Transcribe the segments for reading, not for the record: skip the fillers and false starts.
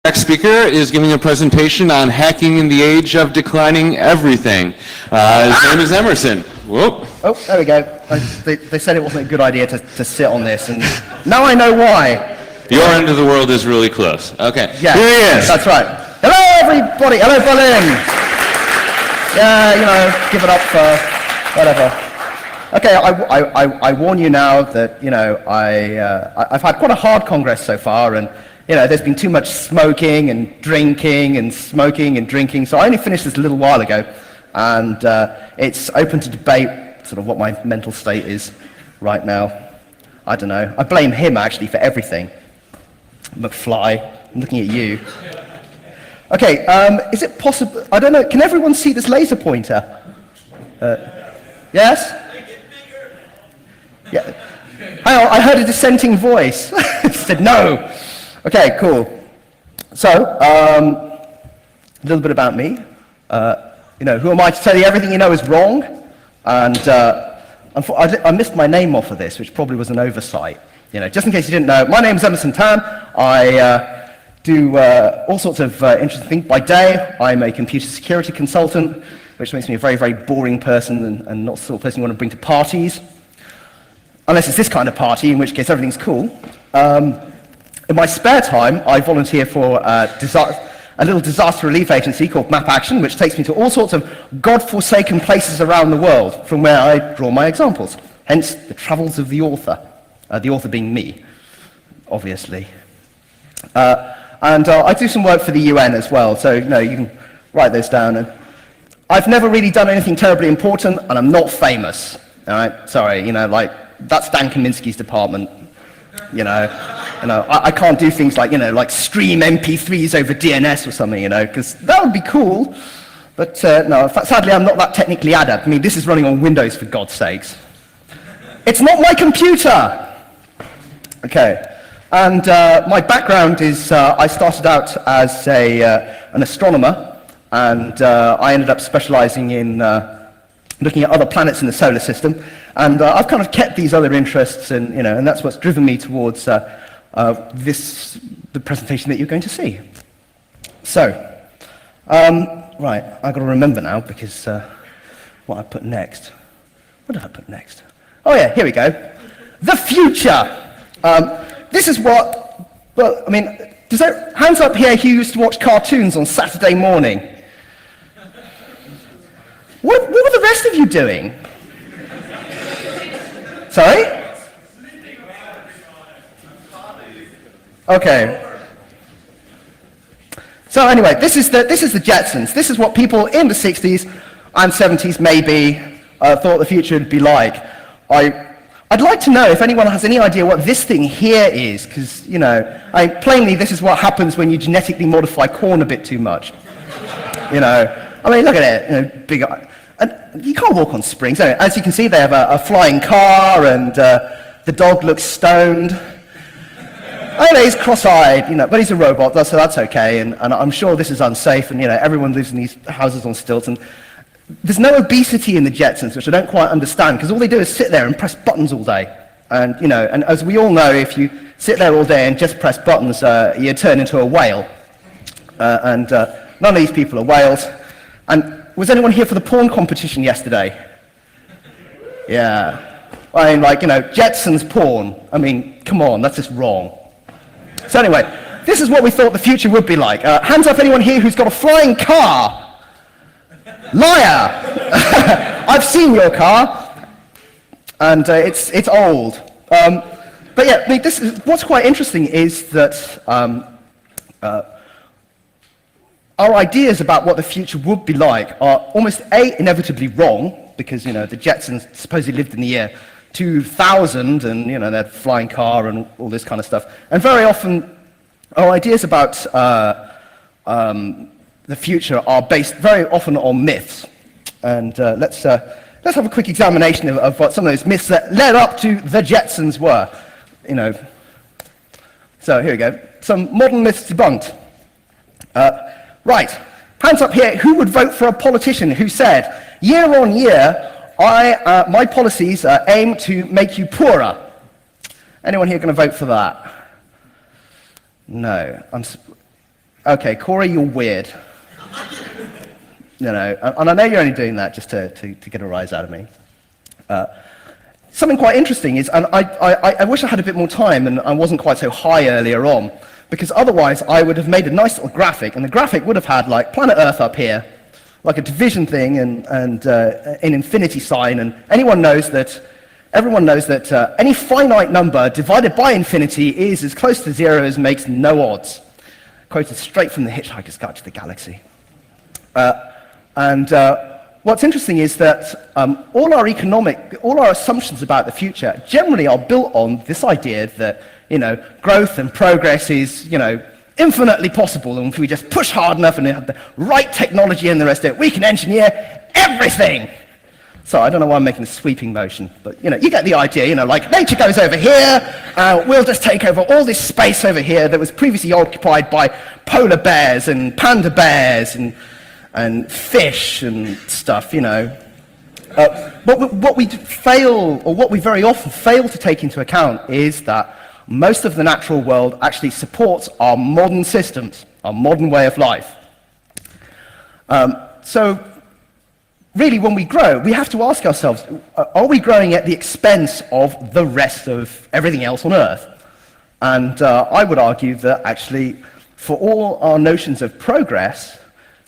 Next speaker is giving a presentation on hacking in the age of declining everything. His name is Emerson. Whoop. Oh, there we go. They said it wasn't a good idea to sit on this, and now I know why. Your end of the world is really close. Okay, yeah, here he is. That's right. Hello, everybody. Hello, Berlin. Yeah, you know, give it up for whatever. Okay, I warn you now that, you know, I've had quite a hard Congress so far, and, you know, there's been too much smoking and drinking and smoking and drinking, so I only finished this a little while ago, and it's open to debate sort of what my mental state is right now. I don't know. I blame him, actually, for everything. McFly, I'm looking at you. Okay, is it possible, I don't know, can everyone see this laser pointer? Yes? Yeah. Hang on, I heard a dissenting voice. It said no. Okay, cool. So, a little bit about me. You know, who am I to tell you everything you know is wrong? And I missed my name off of this, which probably was an oversight. You know, just in case you didn't know, my name is Emerson Tan. I do all sorts of interesting things. By day, I'm a computer security consultant, which makes me a very, very boring person and not the sort of person you want to bring to parties. Unless it's this kind of party, in which case everything's cool. In my spare time, I volunteer for a little disaster relief agency called Map Action, which takes me to all sorts of God-forsaken places around the world, from where I draw my examples. Hence, the travels of the author being me, obviously. And I do some work for the UN as well, so you know, you can write those down. And I've never really done anything terribly important, and I'm not famous. All right, sorry, you know, like, that's Dan Kaminsky's department. You know, I can't do things like, you know, like stream MP3s over DNS or something, you know, because that would be cool. But no, sadly, I'm not that technically adept. I mean, this is running on Windows, for God's sakes. It's not my computer. Okay, and my background is I started out as an astronomer, and I ended up specializing in looking at other planets in the solar system. And I've kind of kept these other interests, and you know, and that's what's driven me towards the presentation that you're going to see. So, right, I've got to remember now because what I put next. What did I put next? Oh yeah, here we go. The future. This is what. Well, I mean, hands up here who used to watch cartoons on Saturday morning. What were the rest of you doing? Sorry? Okay. So anyway, this is the Jetsons. This is what people in the 60s and 70s maybe thought the future would be like. I'd like to know if anyone has any idea what this thing here is, because, you know, plainly this is what happens when you genetically modify corn a bit too much. You know, I mean, look at it, you know, big. And you can't walk on springs. As you can see, they have a flying car, and the dog looks stoned. I know he's cross-eyed, you know, but he's a robot, so that's okay. And I'm sure this is unsafe, and you know, everyone lives in these houses on stilts. And there's no obesity in the Jetsons, which I don't quite understand, because all they do is sit there and press buttons all day. And you know, and as we all know, if you sit there all day and just press buttons, you turn into a whale. And none of these people are whales. And was anyone here for the porn competition yesterday? Yeah. I mean, like, you know, Jetsons porn. I mean, come on, that's just wrong. So anyway, this is what we thought the future would be like. Hands up anyone here who's got a flying car. Liar! I've seen your car, and it's old. But yeah, I mean, what's quite interesting is that our ideas about what the future would be like are almost inevitably wrong, because you know the Jetsons supposedly lived in the year 2000, and you know they had a flying car and all this kind of stuff. And very often, our ideas about the future are based very often on myths. And let's have a quick examination of what some of those myths that led up to the Jetsons were. You know. So here we go. Some modern myths debunked. Right, hands up here, who would vote for a politician who said, year on year, my policies aim to make you poorer? Anyone here going to vote for that? No. okay, Corey, you're weird. You know, and I know you're only doing that just to get a rise out of me. Something quite interesting is, and I wish I had a bit more time and I wasn't quite so high earlier on, because otherwise I would have made a nice little graphic, and the graphic would have had like planet Earth up here, like a division thing, and an infinity sign, and everyone knows that any finite number divided by infinity is as close to zero as makes no odds. Quoted straight from the Hitchhiker's Guide to the Galaxy. What's interesting is that all our assumptions about the future generally are built on this idea that, you know, growth and progress is, you know, infinitely possible, and if we just push hard enough and have the right technology and the rest of it, we can engineer everything. So I don't know why I'm making a sweeping motion, but you know, you get the idea. You know, like nature goes over here, we'll just take over all this space over here that was previously occupied by polar bears and panda bears and fish and stuff. You know, what we fail, or what we very often fail to take into account, is that most of the natural world actually supports our modern systems, our modern way of life. So really, when we grow, we have to ask ourselves, are we growing at the expense of the rest of everything else on Earth? And I would argue that actually, for all our notions of progress,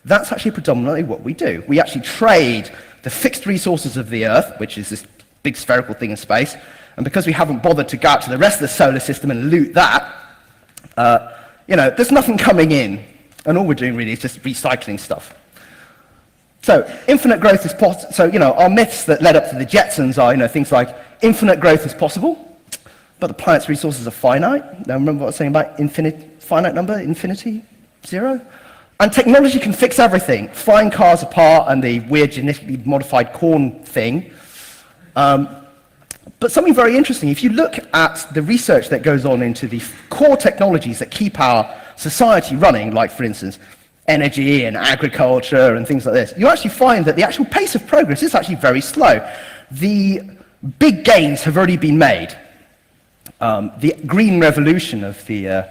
that's actually predominantly what we do. We actually trade the fixed resources of the Earth, which is this big spherical thing in space, and because we haven't bothered to go out to the rest of the solar system and loot that, you know, there's nothing coming in, and all we're doing really is just recycling stuff. So infinite growth is possible. So, you know, our myths that led up to the Jetsons are, you know, things like infinite growth is possible, but the planet's resources are finite. Now remember what I was saying about finite number, infinity, zero? And technology can fix everything, flying cars apart and the weird genetically modified corn thing. But something very interesting, if you look at the research that goes on into the core technologies that keep our society running, like, for instance, energy and agriculture and things like this, you actually find that the actual pace of progress is actually very slow. The big gains have already been made. The green revolution of the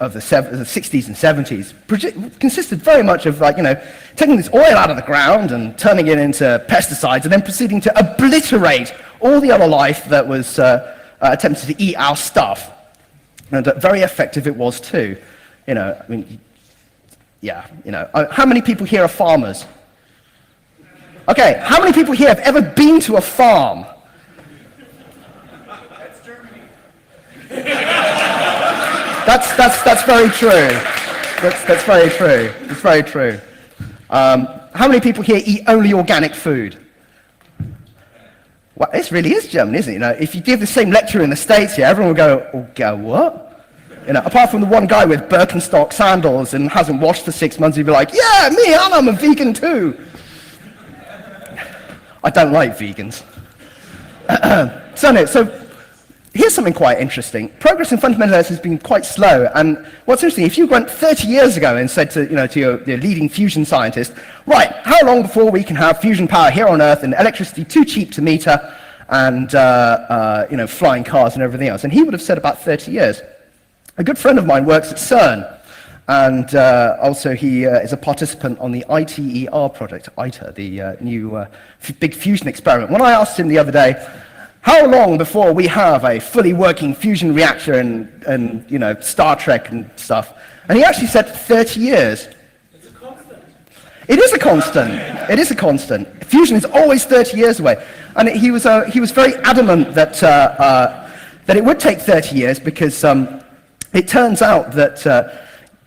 60s and 70s consisted very much of, like, you know, taking this oil out of the ground and turning it into pesticides and then proceeding to obliterate all the other life that was attempting to eat our stuff. And very effective it was too. You know, I mean, yeah, you know. How many people here are farmers? Okay, how many people here have ever been to a farm? That's Germany. That's very true. That's very true. It's very true. How many people here eat only organic food? Well, this really is German, isn't it? You know, if you give the same lecture in the States here, everyone will go, what? You know, apart from the one guy with Birkenstock sandals and hasn't washed for 6 months, he'd be like, yeah, me, I'm a vegan too. I don't like vegans. So here's something quite interesting. Progress in fundamental earth has been quite slow, and what's interesting, if you went 30 years ago and said to, you know, to your leading fusion scientist, right, how long before we can have fusion power here on Earth and electricity too cheap to meter and you know, flying cars and everything else, and he would have said about 30 years. A good friend of mine works at CERN, and also he is a participant on the ITER project, ITER, the new big fusion experiment. When I asked him the other day, how long before we have a fully working fusion reactor and you know, Star Trek and stuff? And he actually said 30 years. It's a constant. It is a constant. It is a constant. Fusion is always 30 years away. And he was very adamant that, that it would take 30 years because it turns out that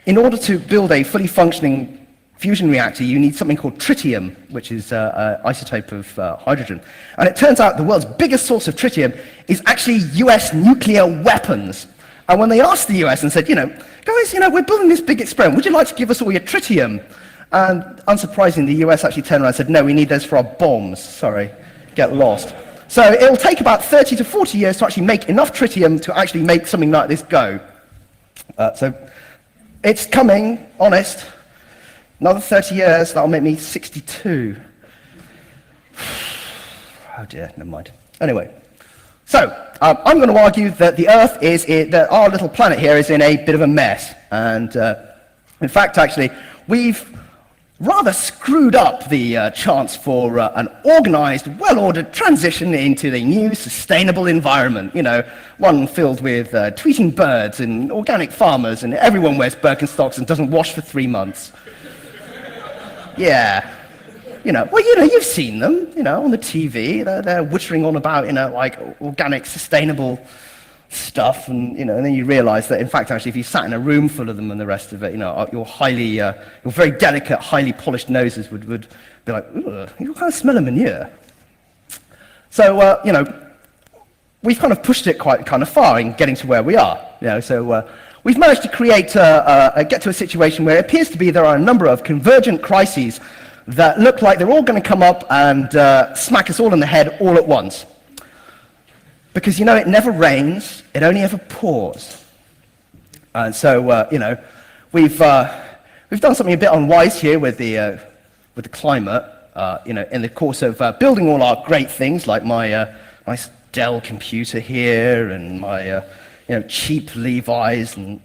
in order to build a fully functioning fusion reactor, you need something called tritium, which is an isotope of hydrogen. And it turns out the world's biggest source of tritium is actually US nuclear weapons. And when they asked the US and said, you know, guys, you know, we're building this big experiment, would you like to give us all your tritium? And unsurprisingly, the US actually turned around and said, no, we need those for our bombs. Sorry, get lost. So it'll take about 30 to 40 years to actually make enough tritium to actually make something like this go. So it's coming, honest. Another 30 years, that'll make me 62. Oh dear, never mind. Anyway, So, I'm going to argue that the Earth that our little planet here is in a bit of a mess. And in fact, actually, we've rather screwed up the chance for an organized, well-ordered transition into the new sustainable environment. You know, one filled with tweeting birds and organic farmers, and everyone wears Birkenstocks and doesn't wash for 3 months. Yeah. Well, you've seen them, on the TV. They're wittering on about, like organic, sustainable stuff, and and then you realize that, in fact, actually, if you sat in a room full of them and the rest of it, your very delicate, highly polished noses would be like, ugh, you kind of smell of manure. So, we've kind of pushed it quite kind of far in getting to where we are. So we've managed to get to a situation where it appears to be there are a number of convergent crises that look like they're all going to come up and smack us all in the head all at once. Because, it never rains, it only ever pours. And so, we've done something a bit unwise here with the climate, in the course of building all our great things, like my nice Dell computer here, and my, cheap Levi's, and,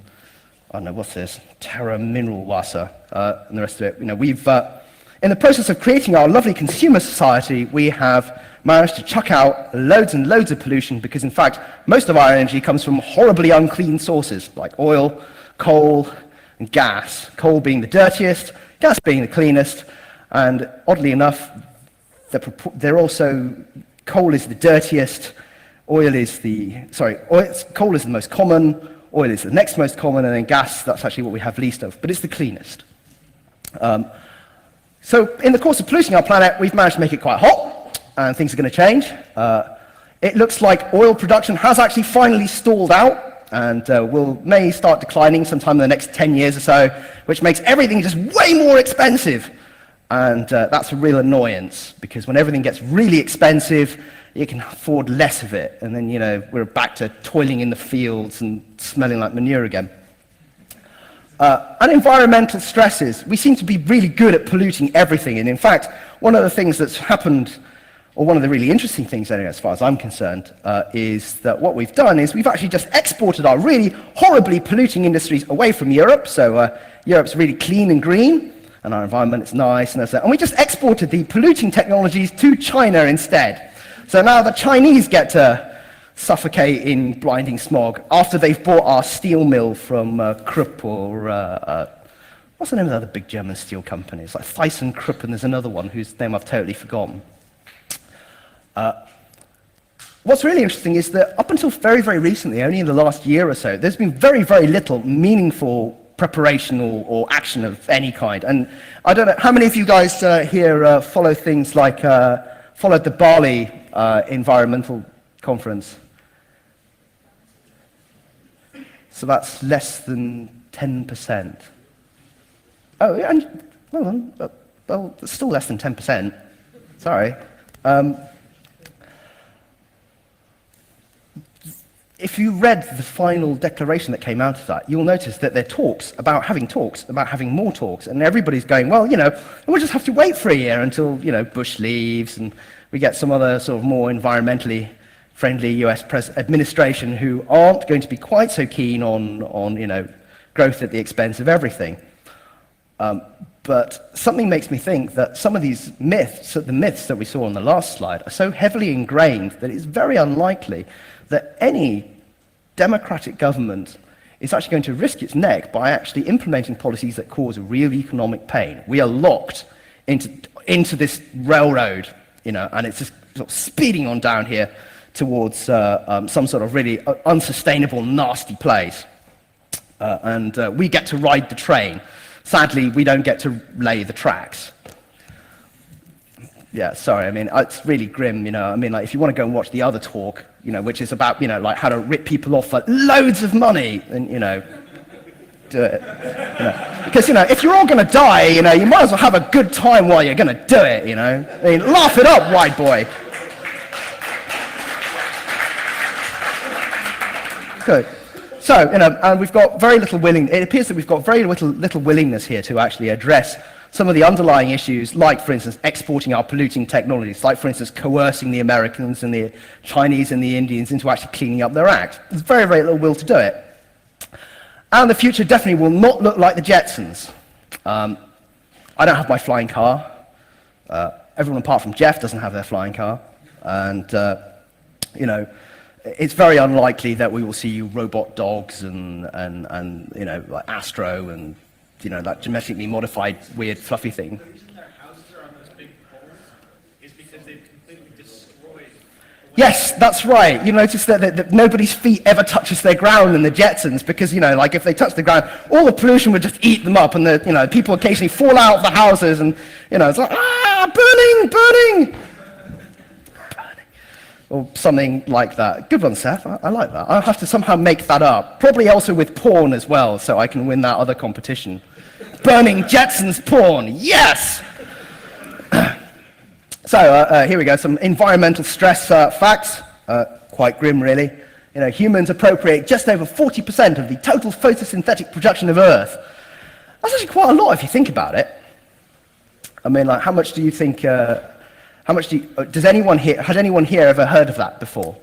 I don't know, what's this, Terra Mineralwasser, and the rest of it. We've, in the process of creating our lovely consumer society, we have managed to chuck out loads and loads of pollution because, in fact, most of our energy comes from horribly unclean sources like oil, coal, and gas. Coal being the dirtiest, gas being the cleanest, and oddly enough, coal is the dirtiest, coal is the most common, oil is the next most common, and then gas, that's actually what we have least of, but it's the cleanest. So in the course of polluting our planet, we've managed to make it quite hot, and things are going to change. It looks like oil production has actually finally stalled out, and may start declining sometime in the next 10 years or so, which makes everything just way more expensive. And that's a real annoyance, because when everything gets really expensive, you can afford less of it, and then, we're back to toiling in the fields and smelling like manure again. And environmental stresses. We seem to be really good at polluting everything, and in fact, one of the things that's happened, or one of the really interesting things anyway, as far as I'm concerned, is that what we've done is we've actually just exported our really horribly polluting industries away from Europe, so Europe's really clean and green, and our environment is nice, and we just exported the polluting technologies to China instead. So now the Chinese get to suffocate in blinding smog after they've bought our steel mill from Krupp, or what's the name of the other big German steel company? It's like ThyssenKrupp, and there's another one whose name I've totally forgotten. What's really interesting is that up until very, very recently, only in the last year or so, there's been very, very little meaningful preparation or action of any kind. And I don't know, how many of you guys here follow things like, followed the Bali environmental conference? So that's less than 10%. Oh, and well, it's still less than 10%. Sorry. If you read the final declaration that came out of that, you'll notice that there are talks about having more talks, and everybody's going, well, we'll just have to wait for a year until, Bush leaves, and we get some other sort of more environmentally friendly US administration who aren't going to be quite so keen on growth at the expense of everything. But something makes me think that some of these myths, the myths that we saw on the last slide, are so heavily ingrained that it's very unlikely that any democratic government is actually going to risk its neck by actually implementing policies that cause real economic pain. We are locked into this railroad, and it's just sort of speeding on down here towards some sort of really unsustainable, nasty place. And we get to ride the train. Sadly, we don't get to lay the tracks. Yeah, sorry, it's really grim, if you want to go and watch the other talk, which is about, like how to rip people off for loads of money, then, do it. Because, if you're all going to die, you might as well have a good time while you're going to do it, laugh it up, white boy. Good. So, and we've got very little it appears that we've got very little willingness here to actually address some of the underlying issues, like, for instance, exporting our polluting technologies, like, for instance, coercing the Americans and the Chinese and the Indians into actually cleaning up their act. There's very, very little will to do it. And the future definitely will not look like the Jetsons. I don't have my flying car. Everyone apart from Jeff doesn't have their flying car. And, you know, it's very unlikely that we will see robot dogs and you know, like Astro and, you know, that genetically modified weird fluffy thing. The reason their houses are on those big poles is because they've completely destroyed. Yes, that's right. You notice that nobody's feet ever touches their ground in the Jetsons because, you know, like if they touch the ground, all the pollution would just eat them up and, you know, people occasionally fall out of the houses and, you know, it's like, burning, burning. Or something like that. Good one, Seth. I like that. I'll have to somehow make that up. Probably also with porn as well, so I can win that other competition. Burning Jetsons porn. Yes! So here we go. Some environmental stress facts. Quite grim, really. You know, humans appropriate just over 40% of the total photosynthetic production of Earth. That's actually quite a lot if you think about it. I mean, like, how much do you think? How much has anyone here ever heard of that before?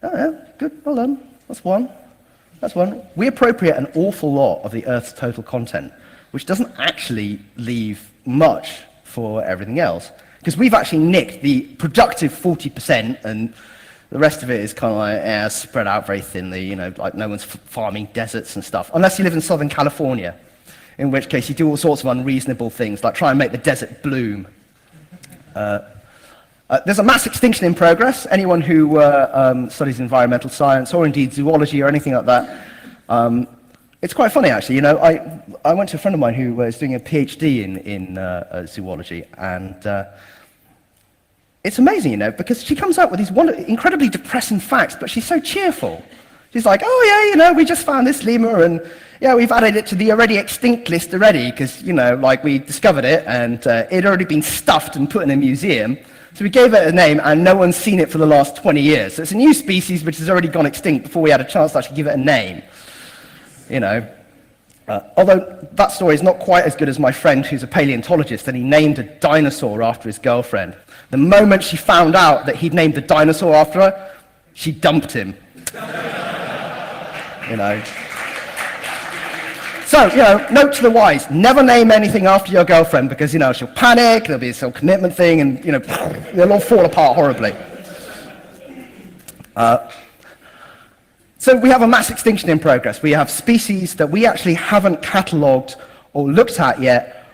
Oh, yeah, good, well done. That's one. That's one. We appropriate an awful lot of the Earth's total content, which doesn't actually leave much for everything else. Because we've actually nicked the productive 40%, and the rest of it is kind of like spread out very thinly, you know, like no one's farming deserts and stuff, unless you live in Southern California, in which case you do all sorts of unreasonable things, like try and make the desert bloom. There's a mass extinction in progress. Anyone who studies environmental science or indeed zoology or anything like that, it's quite funny actually. You know, I went to a friend of mine who was doing a PhD in zoology, and it's amazing, you know, because she comes out with these incredibly depressing facts, but she's so cheerful. She's like, oh yeah, you know, we just found this lemur, and yeah, we've added it to the already extinct list already, because, you know, like we discovered it, and it had already been stuffed and put in a museum. So we gave it a name, and no one's seen it for the last 20 years. So it's a new species which has already gone extinct before we had a chance to actually give it a name. You know, although that story is not quite as good as my friend who's a paleontologist, and he named a dinosaur after his girlfriend. The moment she found out that he'd named the dinosaur after her, she dumped him. You know. So, you know, note to the wise, never name anything after your girlfriend because, you know, she'll panic, there'll be some commitment thing, and, you know, they'll all fall apart horribly. So we have a mass extinction in progress. We have species that we actually haven't catalogued or looked at yet,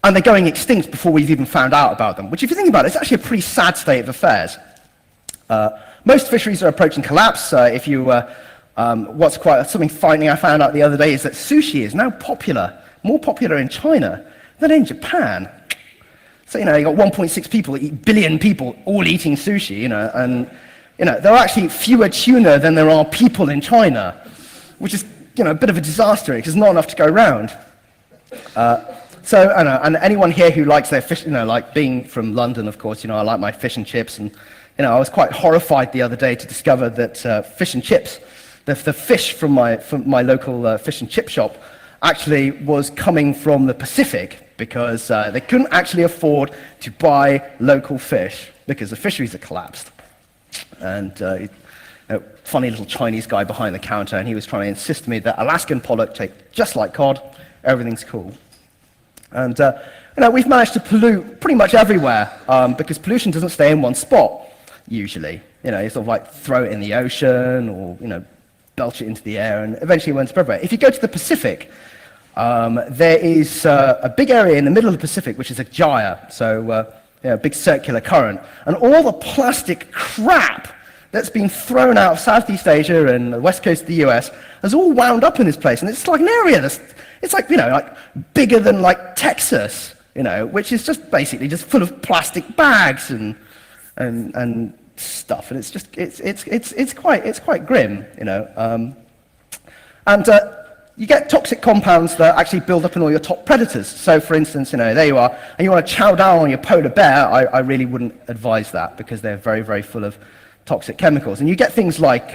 and they're going extinct before we've even found out about them, which, if you think about it, it's actually a pretty sad state of affairs. Most fisheries are approaching collapse. If you what's quite something frightening I found out the other day is that sushi is now popular, more popular in China than in Japan. So, you know, you got 1.6 billion people all eating sushi, you know, and, you know, there are actually fewer tuna than there are people in China, which is, you know, a bit of a disaster because there's not enough to go around. So, I know, and anyone here who likes their fish, you know, like being from London, of course, you know, I like my fish and chips, and, you know, I was quite horrified the other day to discover that fish and chips, the fish from my local fish and chip shop actually was coming from the Pacific because they couldn't actually afford to buy local fish because the fisheries had collapsed. And a funny little Chinese guy behind the counter, and he was trying to insist to me that Alaskan pollock tastes just like cod, everything's cool. And you know, we've managed to pollute pretty much everywhere because pollution doesn't stay in one spot usually. You know, you sort of like throw it in the ocean or, you know, belch it into the air, and eventually it won't spread everywhere. If you go to the Pacific, there is a big area in the middle of the Pacific which is a gyre, so you know, a big circular current, and all the plastic crap that's been thrown out of Southeast Asia and the west coast of the US has all wound up in this place, and it's like an area that's, it's like, you know, like bigger than like Texas, you know, which is just basically just full of plastic bags and stuff, and it's just it's quite grim, you know. And you get toxic compounds that actually build up in all your top predators. So, for instance, you know, there you are, and you want to chow down on your polar bear. I really wouldn't advise that because they're very, very full of toxic chemicals. And you get things like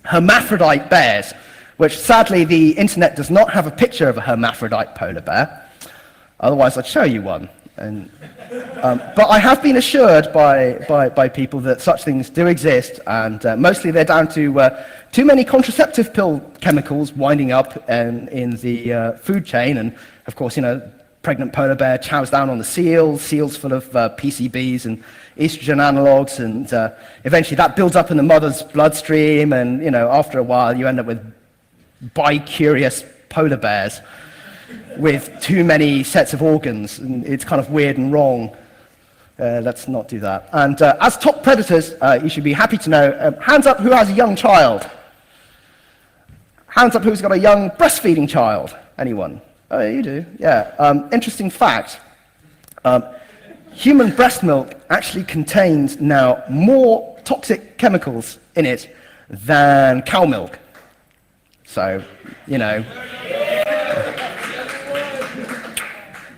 hermaphrodite bears, which sadly the internet does not have a picture of a hermaphrodite polar bear. Otherwise, I'd show you one. But I have been assured by people that such things do exist, and mostly they're down to too many contraceptive pill chemicals winding up in the food chain. And of course, pregnant polar bear chows down on the seals full of PCBs and estrogen analogs, and eventually that builds up in the mother's bloodstream, and after a while you end up with bi-curious polar bears with too many sets of organs, and it's kind of weird and wrong. Let's not do that. And as top predators, you should be happy to know, hands up who has a young child? Hands up who's got a young breastfeeding child? Anyone? Oh, you do, yeah. Interesting fact, human breast milk actually contains now more toxic chemicals in it than cow milk. So,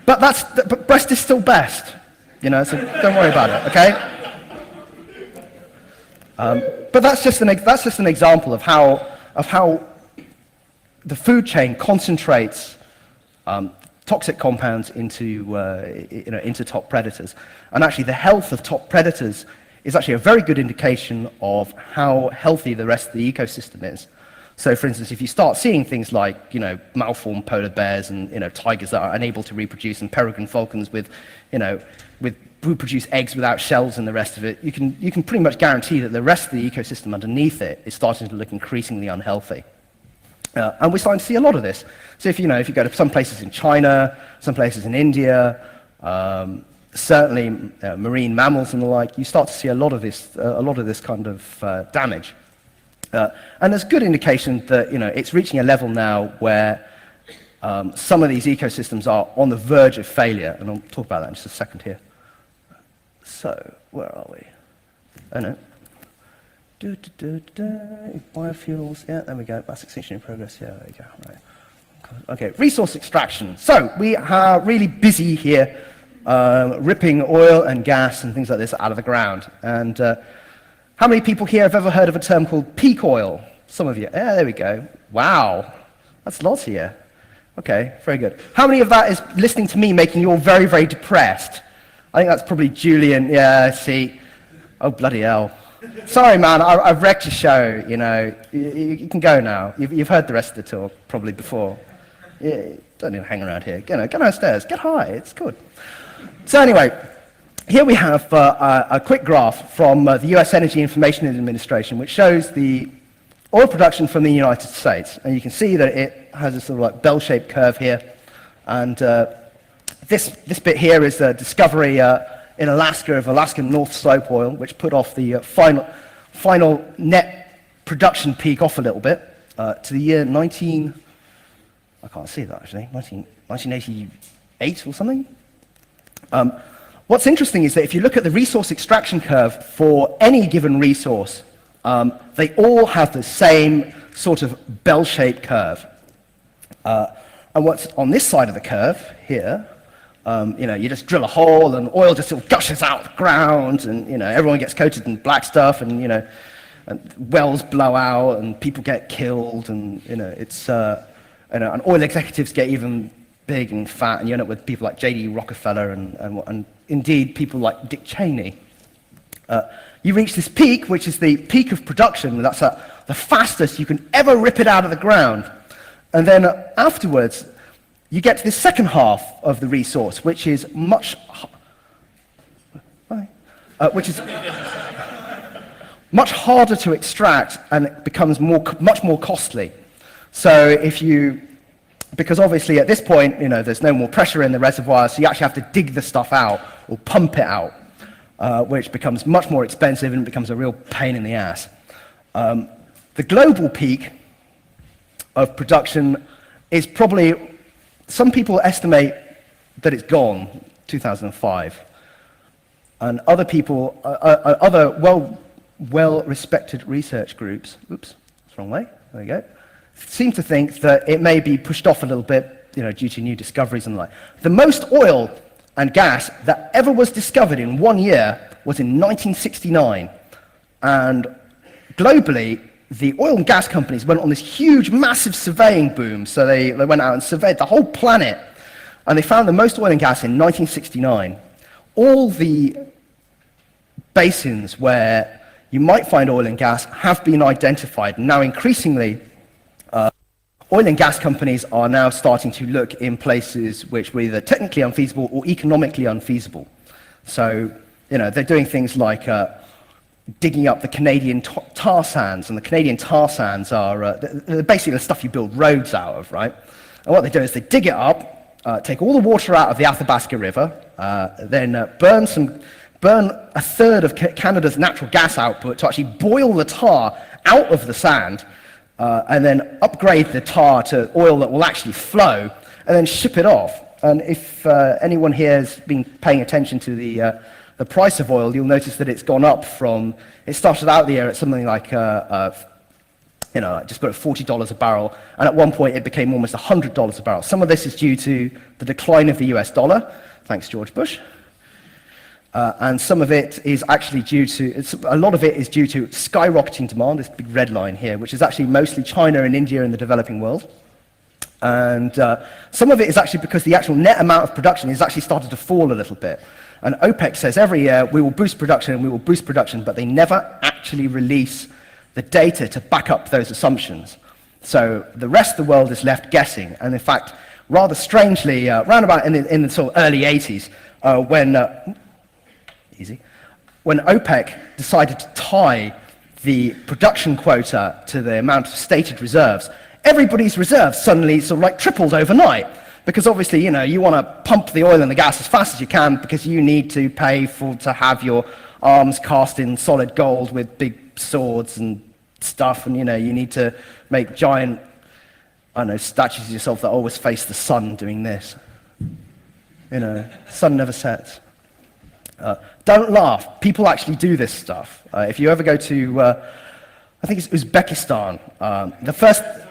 but breast is still best, so don't worry about it, okay? But that's just an example of how the food chain concentrates toxic compounds into top predators, and actually the health of top predators is actually a very good indication of how healthy the rest of the ecosystem is. So, for instance, if you start seeing things like, malformed polar bears and, tigers that are unable to reproduce, and peregrine falcons who produce eggs without shells and the rest of it, you can pretty much guarantee that the rest of the ecosystem underneath it is starting to look increasingly unhealthy. And we're starting to see a lot of this. So if you go to some places in China, some places in India, certainly marine mammals and the like, you start to see a lot of this kind of damage. And there's good indication that it's reaching a level now where some of these ecosystems are on the verge of failure, and I'll talk about that in just a second here. So, where are we? Oh no. Biofuels, yeah, there we go. Mass extinction in progress, yeah, there we go. Right. Okay, resource extraction. So, we are really busy here ripping oil and gas and things like this out of the ground. And how many people here have ever heard of a term called peak oil? Some of you. Yeah, there we go. Wow. That's lots here. Okay, very good. How many of that is listening to me making you all very, very depressed? I think that's probably Julian. Yeah, see. Oh, bloody hell. Sorry, man, I've wrecked your show, You can go now. You've heard the rest of the talk probably before. Yeah, don't even hang around here. Go downstairs. Get high. It's good. So anyway, here we have a quick graph from the US Energy Information Administration, which shows the oil production from the United States. And you can see that it has a sort of like bell-shaped curve here. And this bit here is a discovery in Alaska of Alaskan North Slope oil, which put off the final net production peak off a little bit to the year I can't see that actually, 1988 or something. What's interesting is that if you look at the resource extraction curve for any given resource, they all have the same sort of bell-shaped curve. And what's on this side of the curve here, you just drill a hole and oil just sort of gushes out of the ground, and everyone gets coated in black stuff, and and wells blow out and people get killed, and it's and oil executives get even big and fat, and you end up with people like J.D. Rockefeller and indeed people like Dick Cheney. You reach this peak, which is the peak of production. That's the fastest you can ever rip it out of the ground, and then afterwards you get to the second half of the resource, which is much harder to extract, and it becomes much more costly. So because obviously at this point, there's no more pressure in the reservoir, so you actually have to dig the stuff out or pump it out, which becomes much more expensive and becomes a real pain in the ass. The global peak of production is probably, some people estimate that it's gone, 2005. And other people, other well-respected research groups, oops, that's the wrong way, there we go, seem to think that it may be pushed off a little bit, due to new discoveries and the like. The most oil and gas that ever was discovered in 1 year was in 1969. And globally, the oil and gas companies went on this huge, massive surveying boom. So they went out and surveyed the whole planet, and they found the most oil and gas in 1969. All the basins where you might find oil and gas have been identified. Now, increasingly, oil and gas companies are now starting to look in places which were either technically unfeasible or economically unfeasible. So, they're doing things like digging up the Canadian tar sands, and the Canadian tar sands are they're basically the stuff you build roads out of, right? And what they do is they dig it up, take all the water out of the Athabasca River, then burn a third of Canada's natural gas output to actually boil the tar out of the sand, and then upgrade the tar to oil that will actually flow, and then ship it off. And if anyone here has been paying attention to the price of oil, you'll notice that it's gone up from, it started out the year at something like, just about $40 a barrel, and at one point it became almost $100 a barrel. Some of this is due to the decline of the US dollar, thanks George Bush, and some of it is actually due to, a lot of it is due to skyrocketing demand, this big red line here, which is actually mostly China and India in the developing world. And some of it is actually because the actual net amount of production has actually started to fall a little bit. And OPEC says every year, we will boost production, but they never actually release the data to back up those assumptions. So the rest of the world is left guessing. And in fact, rather strangely, round about in the sort of early 80s, when OPEC decided to tie the production quota to the amount of stated reserves, everybody's reserves suddenly sort of like tripled overnight. Because obviously, you want to pump the oil and the gas as fast as you can because you need to pay to have your arms cast in solid gold with big swords and stuff, and you need to make giant, statues of yourself that always face the sun doing this. Sun never sets. Don't laugh. People actually do this stuff. If you ever go to, I think it's Uzbekistan, Turkmenistan.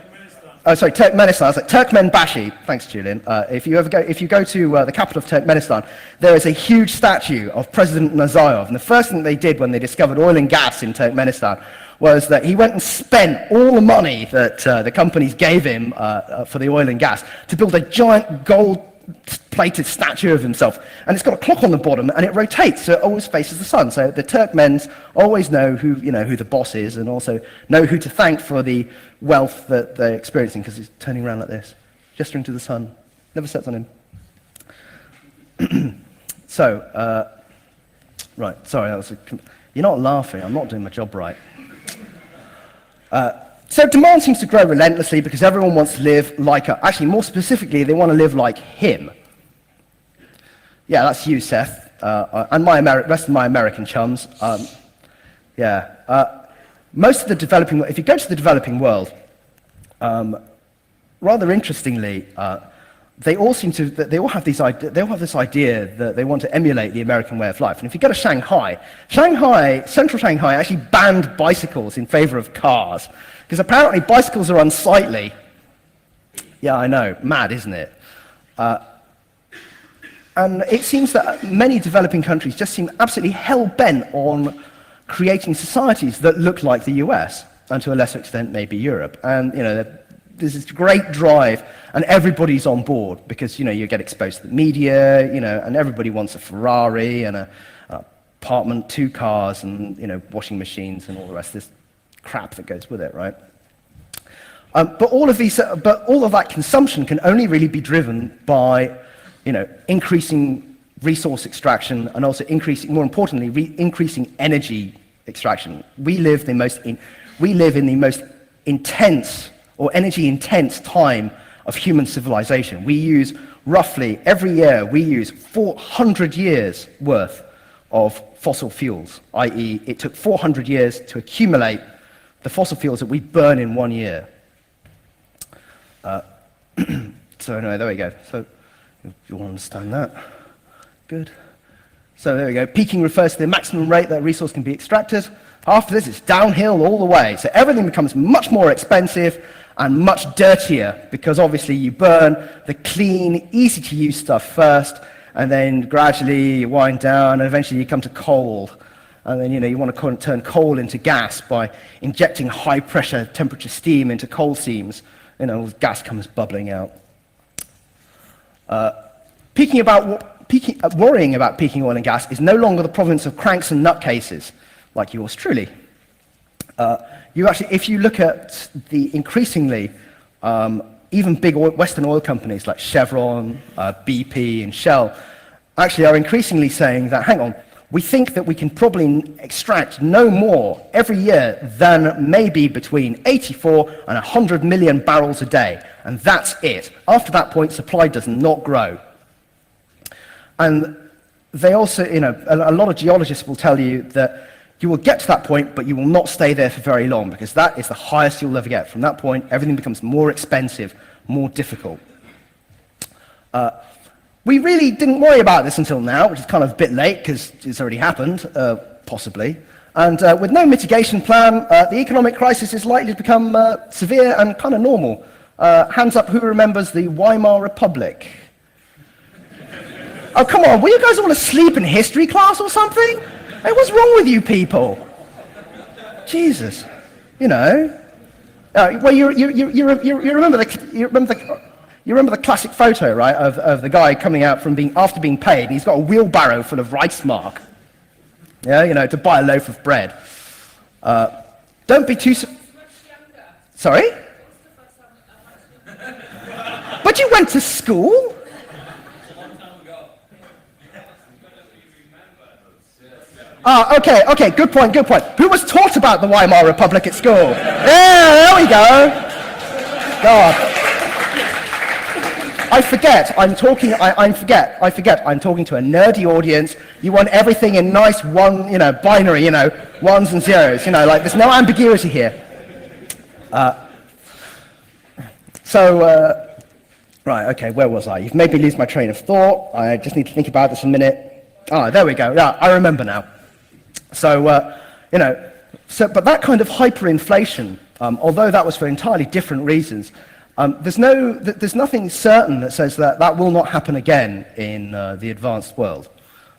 I was like, Turkmenbashi. Thanks, Julian. If you go to the capital of Turkmenistan, there is a huge statue of President Nazarbayev. And the first thing they did when they discovered oil and gas in Turkmenistan was that he went and spent all the money that the companies gave him for the oil and gas to build a giant gold-plated statue of himself. And it's got a clock on the bottom, and it rotates, so it always faces the sun. So the Turkmens always know who the boss is, and also know who to thank for the wealth that they're experiencing, because he's turning around like this, gesturing to the sun, never sets on him. Right, sorry, you're not laughing, I'm not doing my job right. So demand seems to grow relentlessly because everyone wants to live like actually more specifically, they want to live like him. Yeah, that's you, Seth, and rest of my American chums. Most of the developing, if you go to the developing world, rather interestingly, they all have this idea that they want to emulate the American way of life. And if you go to Shanghai, central Shanghai actually banned bicycles in favor of cars, because apparently bicycles are unsightly. Yeah, I know, mad, isn't it? And it seems that many developing countries just seem absolutely hell-bent on creating societies that look like the US, and to a lesser extent maybe Europe. And there's this great drive, and everybody's on board because you get exposed to the media, and everybody wants a Ferrari and an apartment, 2 cars, and washing machines and all the rest of this crap that goes with it, right? But all of that consumption can only really be driven by increasing resource extraction, and also more importantly, increasing energy extraction. We live in the most intense or energy-intense time of human civilization. We use roughly, every year, 400 years worth of fossil fuels, i.e. it took 400 years to accumulate the fossil fuels that we burn in 1 year. So anyway, there we go. So you all understand that. Good. So there we go. Peaking refers to the maximum rate that a resource can be extracted. After this, it's downhill all the way. So everything becomes much more expensive and much dirtier, because obviously you burn the clean, easy-to-use stuff first, and then gradually you wind down, and eventually you come to coal. And then, you want to turn coal into gas by injecting high-pressure temperature steam into coal seams. Gas comes bubbling out. Worrying about peaking oil and gas is no longer the province of cranks and nutcases, like yours truly. If you look at the increasingly, even big Western oil companies like Chevron, BP, and Shell, actually are increasingly saying that, hang on, we think that we can probably extract no more every year than maybe between 84 and 100 million barrels a day, and that's it. After that point, supply does not grow. And they also, a lot of geologists will tell you that you will get to that point, but you will not stay there for very long, because that is the highest you'll ever get. From that point, everything becomes more expensive, more difficult. We really didn't worry about this until now, which is kind of a bit late, because it's already happened, possibly. And with no mitigation plan, the economic crisis is likely to become severe and kind of normal. Hands up, who remembers the Weimar Republic? Oh, come on, were you guys all asleep in history class or something? Hey, what's wrong with you people? Jesus, well, you remember the classic photo, right, of the guy coming out from after being paid, and he's got a wheelbarrow full of Reichsmark, to buy a loaf of bread. Don't be too. Sorry? But you went to school? Okay, good point. Who was taught about the Weimar Republic at school? Yeah, there we go. God. I forget, I'm talking to a nerdy audience. You want everything in nice binary, ones and zeros, like there's no ambiguity here. Right, okay, where was I? You've made me lose my train of thought. I just need to think about this a minute. There we go. Yeah, I remember now. So, but that kind of hyperinflation, although that was for entirely different reasons, there's nothing certain that says that will not happen again in the advanced world.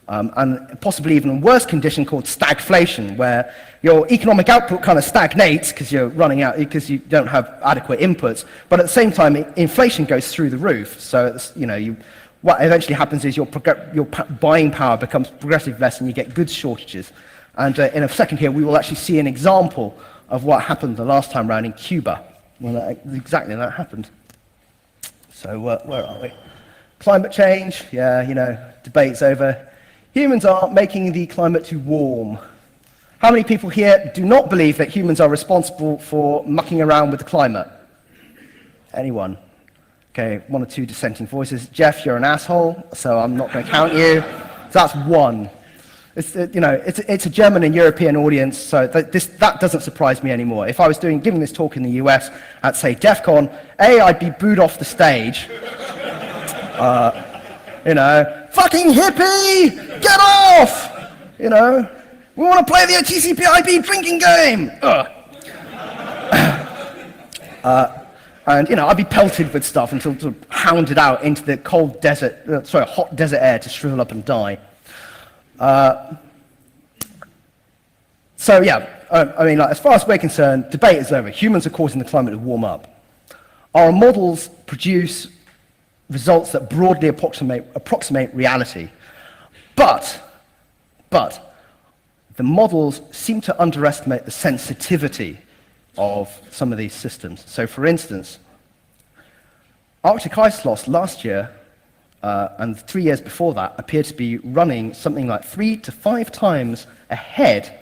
And possibly even a worse condition called stagflation, where your economic output kind of stagnates because you're running out, because you don't have adequate inputs, but at the same time, inflation goes through the roof. So, what eventually happens is your buying power becomes progressively less and you get goods shortages. And in a second here, we will actually see an example of what happened the last time around in Cuba, when exactly that happened. So where are we? Climate change, debate's over. Humans are making the climate too warm. How many people here do not believe that humans are responsible for mucking around with the climate? Anyone? Okay, one or two dissenting voices. Jeff, you're an asshole, so I'm not going to count you. So that's one. It's a German and European audience, so that doesn't surprise me anymore. If I was giving this talk in the US at, say, DEF CON, I'd be booed off the stage. Fucking hippie! Get off! We want to play the TCP/IP drinking game! And, I'd be pelted with stuff until sort of hounded out into the hot desert air to shrivel up and die. As far as we're concerned, debate is over. Humans are causing the climate to warm up. Our models produce results that broadly approximate reality. But the models seem to underestimate the sensitivity of some of these systems. So, for instance, Arctic ice loss last year and 3 years before that appeared to be running something like 3 to 5 times ahead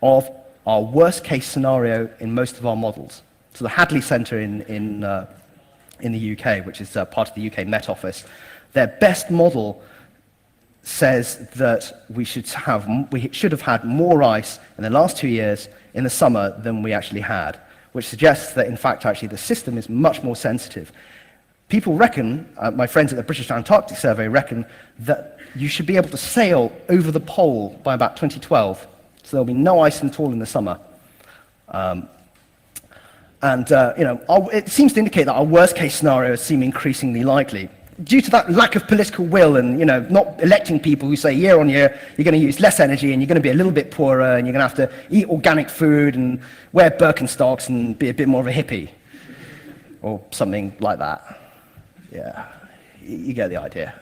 of our worst-case scenario in most of our models. So the Hadley Centre in the UK, which is part of the UK Met Office, their best model says that we should have had more ice in the last 2 years in the summer than we actually had, which suggests that, in fact, actually the system is much more sensitive. People reckon, my friends at the British Antarctic Survey reckon, that you should be able to sail over the pole by about 2012, so there'll be no ice at all in the summer. It seems to indicate that our worst-case scenarios seem increasingly likely. due to that lack of political will and, you know, not electing people who say year on year you're going to use less energy and you're going to be a little bit poorer and you're going to have to eat organic food and wear Birkenstocks and be a bit more of a hippie or something like that. Yeah, you get the idea.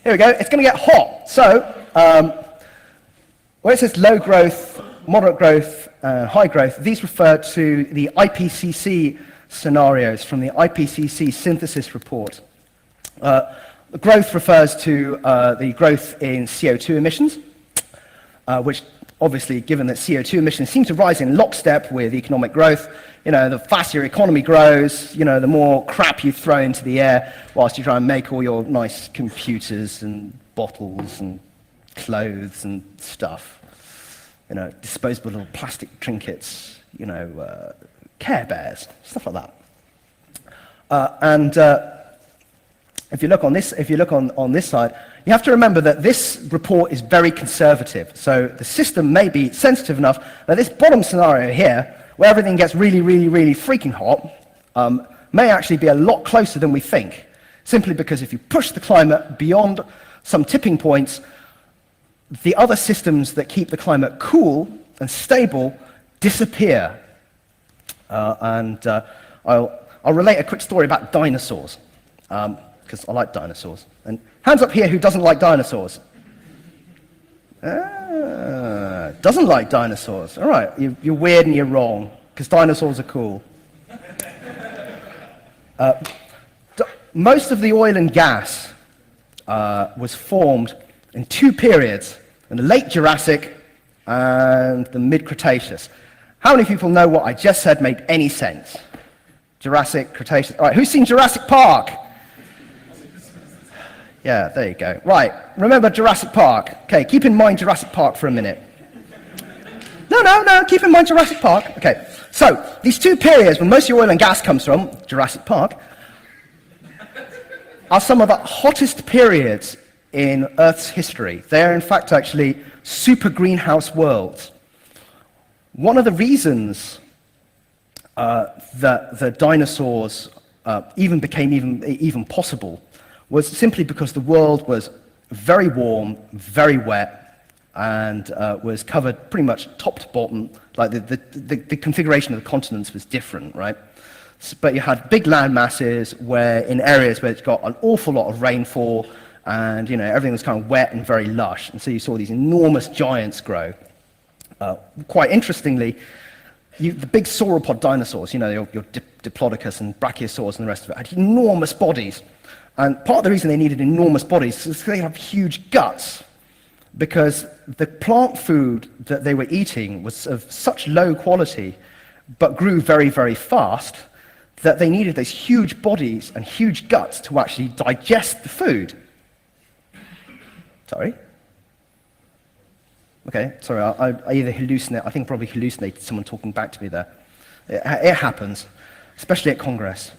Here we go. It's going to get hot. So where it says low growth, moderate growth, high growth, these refer to the IPCC scenarios from the IPCC synthesis report. The growth refers to the growth in CO2 emissions, which obviously, given that CO2 emissions seem to rise in lockstep with economic growth, you know, the faster your economy grows, you know, the more crap you throw into the air whilst you try and make all your nice computers and bottles and clothes and stuff. You know, disposable little plastic trinkets, you know, Care Bears, stuff like that. If you look on this side, you have to remember that this report is very conservative. So the system may be sensitive enough that this bottom scenario here, where everything gets really, really, really freaking hot, may actually be a lot closer than we think. Simply because if you push the climate beyond some tipping points, the other systems that keep the climate cool and stable disappear. I'll relate a quick story about dinosaurs, because I like dinosaurs. And hands up here who doesn't like dinosaurs? Doesn't like dinosaurs. All right, you're weird and you're wrong, because dinosaurs are cool. Most of the oil and gas was formed in two periods, in the late Jurassic and the mid-Cretaceous. How many people know what I just said made any sense? Jurassic, Cretaceous. All right, who's seen Jurassic Park? Yeah, there you go. Right, remember Jurassic Park. Okay, keep in mind Jurassic Park for a minute. No, keep in mind Jurassic Park. Okay, so these two periods when most of your oil and gas comes from, Jurassic Park, are some of the hottest periods in Earth's history. They are, in fact, actually super greenhouse worlds. One of the reasons that the dinosaurs even became even possible was simply because the world was very warm, very wet, and was covered pretty much top to bottom. Like the configuration of the continents was different, right? But you had big land masses where, in areas where it's got an awful lot of rainfall, and you know everything was kind of wet and very lush, and so you saw these enormous giants grow. Quite interestingly, the big sauropod dinosaurs, you know, your Diplodocus and Brachiosaurus and the rest of it, had enormous bodies. And part of the reason they needed enormous bodies is because they have huge guts, because the plant food that they were eating was of such low quality, but grew very, very fast, that they needed those huge bodies and huge guts to actually digest the food. Sorry? Okay, sorry, I either hallucinate, I think I probably hallucinated someone talking back to me there. It happens, especially at Congress.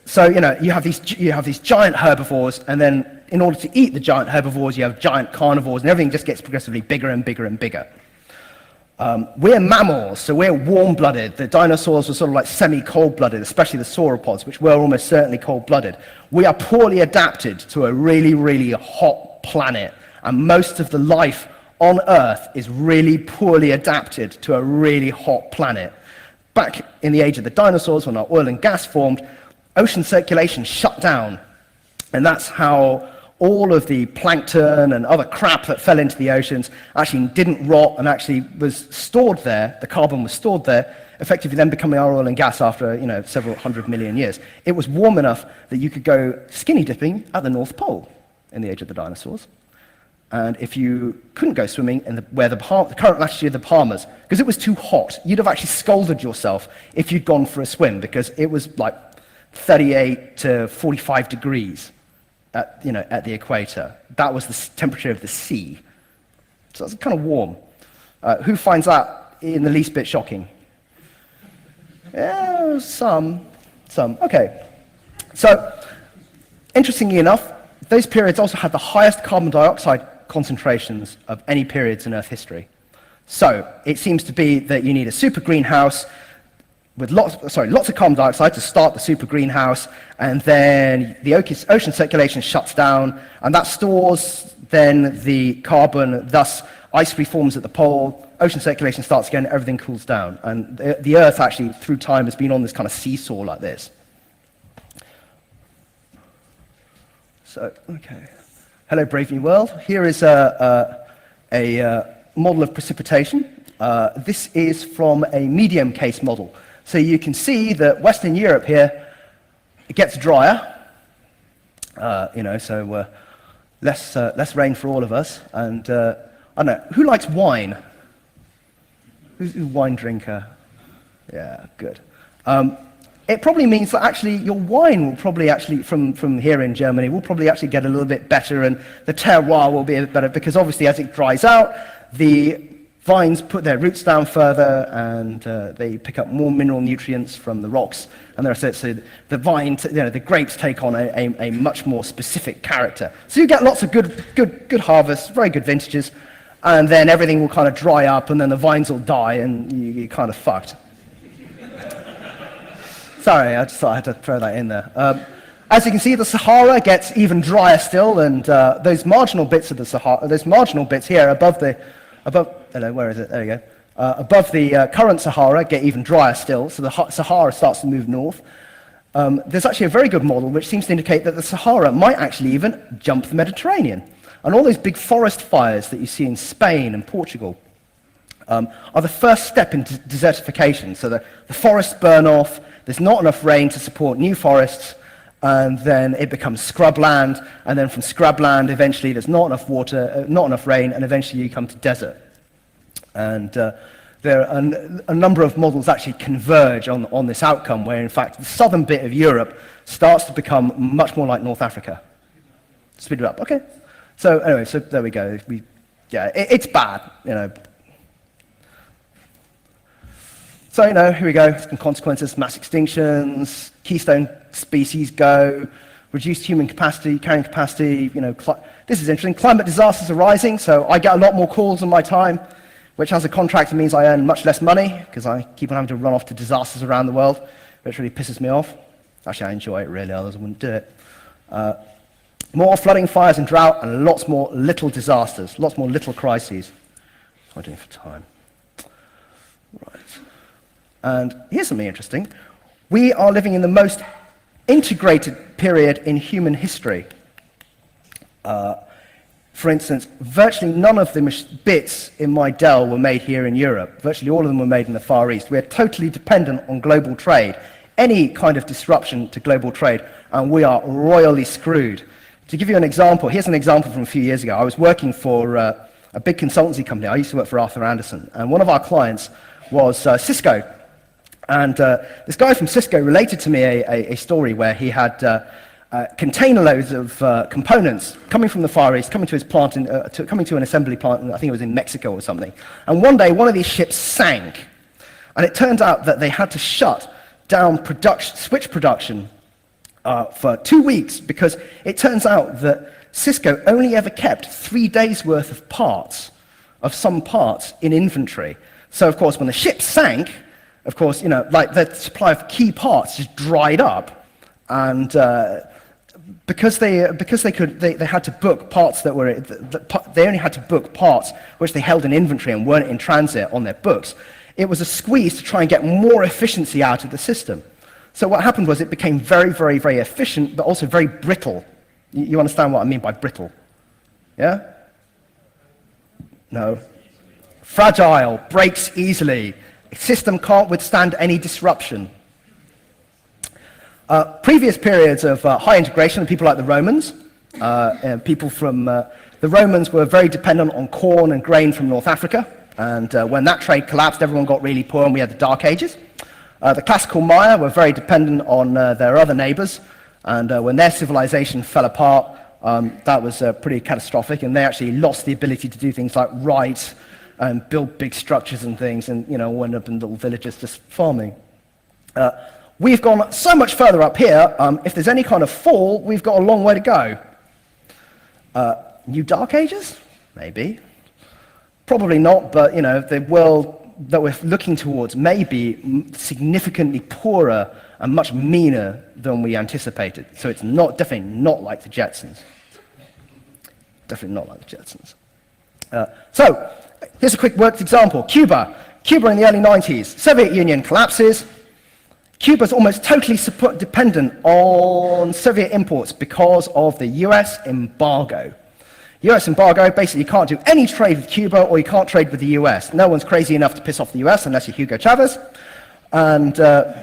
So, you know, you have these giant herbivores, and then in order to eat the giant herbivores, you have giant carnivores, and everything just gets progressively bigger and bigger and bigger. We're mammals, so we're warm-blooded. The dinosaurs were sort of like semi-cold-blooded, especially the sauropods, which were almost certainly cold-blooded. We are poorly adapted to a really, really hot planet, and most of the life on Earth is really poorly adapted to a really hot planet. Back in the age of the dinosaurs, when our oil and gas formed, ocean circulation shut down, and that's how all of the plankton and other crap that fell into the oceans actually didn't rot and actually was stored there. The carbon was stored there, effectively then becoming our oil and gas after, you know, several 100 million years. It was warm enough that you could go skinny dipping at the North Pole in the age of the dinosaurs. And if you couldn't go swimming in where the current latitude of the Bahamas, because it was too hot, you'd have actually scalded yourself if you'd gone for a swim, because it was like 38 to 45 degrees at the equator. That was the temperature of the sea. So it's kind of warm. Who finds that in the least bit shocking? Yeah, some. Okay. So, interestingly enough, those periods also had the highest carbon dioxide concentrations of any periods in Earth history. So, it seems to be that you need a super greenhouse with lots of carbon dioxide to start the super greenhouse, and then the ocean circulation shuts down, and that stores then the carbon, thus ice reforms at the pole, ocean circulation starts again, everything cools down. And the Earth actually, through time, has been on this kind of seesaw like this. So, okay. Hello, Brave New World. Here is a model of precipitation. This is from a medium case model. So you can see that Western Europe here, it gets drier, so less rain for all of us. And I don't know, who likes wine? Who's a wine drinker? Yeah, good. It probably means that actually your wine will probably actually, from here in Germany, will probably actually get a little bit better, and the terroir will be a bit better, because obviously as it dries out, the vines put their roots down further, and they pick up more mineral nutrients from the rocks, and so the vine, the grapes take on a much more specific character. So you get lots of good harvests, very good vintages, and then everything will kind of dry up, and then the vines will die, and you're kind of fucked. Sorry, I just thought I had to throw that in there. As you can see, the Sahara gets even drier still, and those marginal bits of the Sahara, those marginal bits here above, hello, where is it? There you go. Above the current Sahara get even drier still, so the Sahara starts to move north. There's actually a very good model which seems to indicate that the Sahara might actually even jump the Mediterranean. And all those big forest fires that you see in Spain and Portugal are the first step in desertification. So the forests burn off, there's not enough rain to support new forests, and then it becomes scrubland, and then from scrubland, eventually there's not enough water, not enough rain, and eventually you come to desert. And there are a number of models actually converge on this outcome, where in fact the southern bit of Europe starts to become much more like North Africa. Speed it up, okay. So anyway, so there we go. It's bad, So, here we go, some consequences, mass extinctions, keystone species go, reduced human capacity, carrying capacity, this is interesting. Climate disasters are rising, so I get a lot more calls in my time, which as a contractor means I earn much less money, because I keep on having to run off to disasters around the world, which really pisses me off. Actually, I enjoy it, really, otherwise I wouldn't do it. More flooding, fires, and drought, and lots more little disasters, lots more little crises. What am I doing for time? Right. And here's something interesting. We are living in the most integrated period in human history. For instance, virtually none of the bits in my Dell were made here in Europe. Virtually all of them were made in the Far East. We're totally dependent on global trade. Any kind of disruption to global trade, and we are royally screwed. To give you an example, here's an example from a few years ago. I was working for a big consultancy company. I used to work for Arthur Andersen, and one of our clients was Cisco. And this guy from Cisco related to me a story where he had container loads of components coming from the Far East, coming to his plant, coming to an assembly plant, I think it was in Mexico or something. And one day, one of these ships sank. And it turned out that they had to shut down switch production for 2 weeks, because it turns out that Cisco only ever kept 3 days' worth of parts, of some parts, in inventory. So, of course, when the ship sank, of course, like the supply of key parts just dried up, and because they had to book parts that were they only had to book parts which they held in inventory and weren't in transit on their books. It was a squeeze to try and get more efficiency out of the system. So what happened was it became very, very, very efficient, but also very brittle. You understand what I mean by brittle? Yeah? No. Fragile, breaks easily. System can't withstand any disruption. Previous periods of high integration, people like the Romans, the Romans were very dependent on corn and grain from North Africa, and when that trade collapsed, everyone got really poor, and we had the Dark Ages. The classical Maya were very dependent on their other neighbors, and when their civilization fell apart, that was pretty catastrophic, and they actually lost the ability to do things like write and build big structures and things, and end up in little villages just farming. We've gone so much further up here. If there's any kind of fall, we've got a long way to go. New Dark Ages? Maybe. Probably not, but the world that we're looking towards may be significantly poorer and much meaner than we anticipated. So it's definitely not like the Jetsons. Definitely not like the Jetsons. So here's a quick worked example. Cuba. Cuba in the early 90s. Soviet Union collapses. Cuba's almost totally dependent on Soviet imports because of the US embargo. US embargo, basically you can't do any trade with Cuba or you can't trade with the US. No one's crazy enough to piss off the US unless you're Hugo Chavez, and who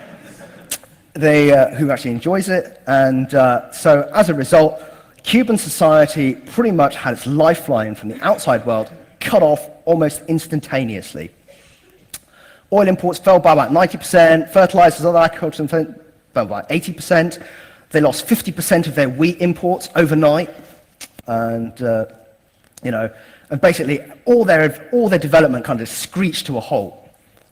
actually enjoys it. And so as a result, Cuban society pretty much had its lifeline from the outside world cut off almost instantaneously. Oil imports fell by about 90%, fertilizers, other agricultural fell by 80%. They lost 50% of their wheat imports overnight. And, and basically all their development kind of screeched to a halt.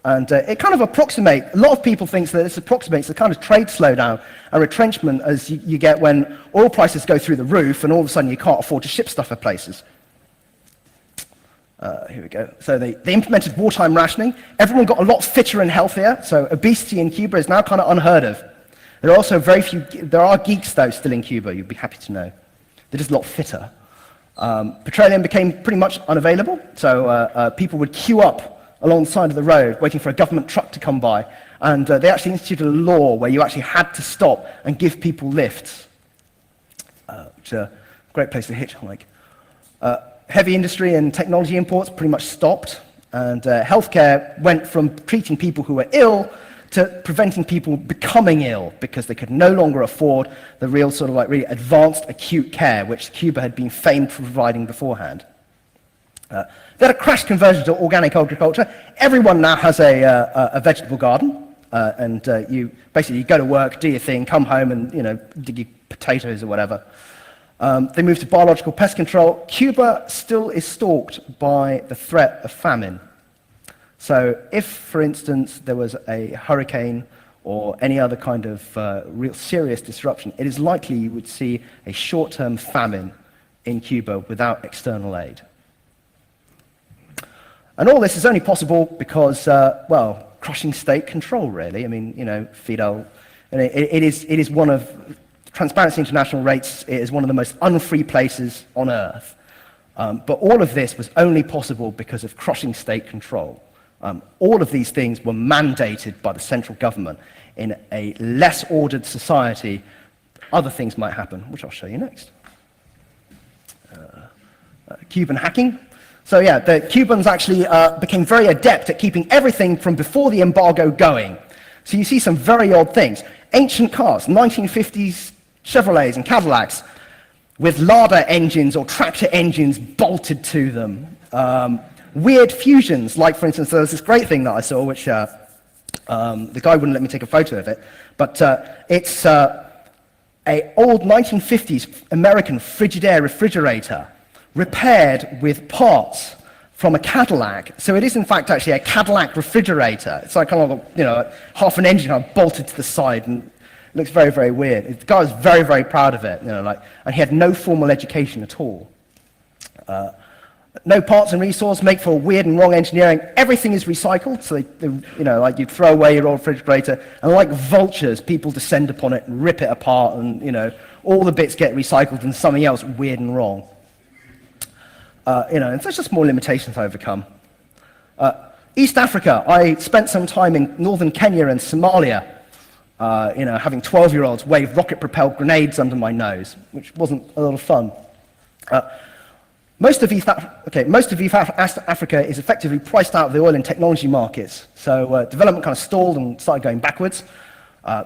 And it kind of approximates, a lot of people think that this approximates the kind of trade slowdown and retrenchment as you get when oil prices go through the roof and all of a sudden you can't afford to ship stuff for places. Here we go. So they implemented wartime rationing. Everyone got a lot fitter and healthier, so obesity in Cuba is now kind of unheard of. There are also there are geeks though still in Cuba, you'd be happy to know. They're just a lot fitter. Petroleum became pretty much unavailable, so people would queue up along the side of the road waiting for a government truck to come by, and they actually instituted a law where you actually had to stop and give people lifts, which is a great place to hitchhike. Heavy industry and technology imports pretty much stopped, and healthcare went from treating people who were ill to preventing people becoming ill because they could no longer afford the real sort of like really advanced acute care which Cuba had been famed for providing beforehand. They had a crash conversion to organic agriculture. Everyone now has a vegetable garden, and you basically go to work, do your thing, come home, and dig your potatoes or whatever. They moved to biological pest control. Cuba still is stalked by the threat of famine. So if, for instance, there was a hurricane or any other kind of real serious disruption, it is likely you would see a short-term famine in Cuba without external aid. And all this is only possible because, crushing state control, really. I mean, Fidel, it is one of, Transparency International rates it is one of the most unfree places on earth. But all of this was only possible because of crushing state control. All of these things were mandated by the central government. In a less ordered society, other things might happen, which I'll show you next. Cuban hacking. So yeah, the Cubans actually became very adept at keeping everything from before the embargo going. So you see some very odd things. Ancient cars, 1950s Chevrolets and Cadillacs, with Lada engines or tractor engines bolted to them. Weird fusions, like for instance, there was this great thing that I saw, which the guy wouldn't let me take a photo of it, but it's an old 1950s American Frigidaire refrigerator repaired with parts from a Cadillac. So it is in fact actually a Cadillac refrigerator. It's like kind of half an engine kind of bolted to the side, and it looks very, very weird. The guy was very, very proud of it, and he had no formal education at all. No parts and resource make for weird and wrong engineering. Everything is recycled, so like you throw away your old refrigerator, and like vultures, people descend upon it and rip it apart, and all the bits get recycled and something else weird and wrong. And there's just more limitations to overcome. East Africa, I spent some time in northern Kenya and Somalia, having 12-year-olds wave rocket-propelled grenades under my nose, which wasn't a lot of fun. Most of East Africa is effectively priced out of the oil and technology markets, so development kind of stalled and started going backwards.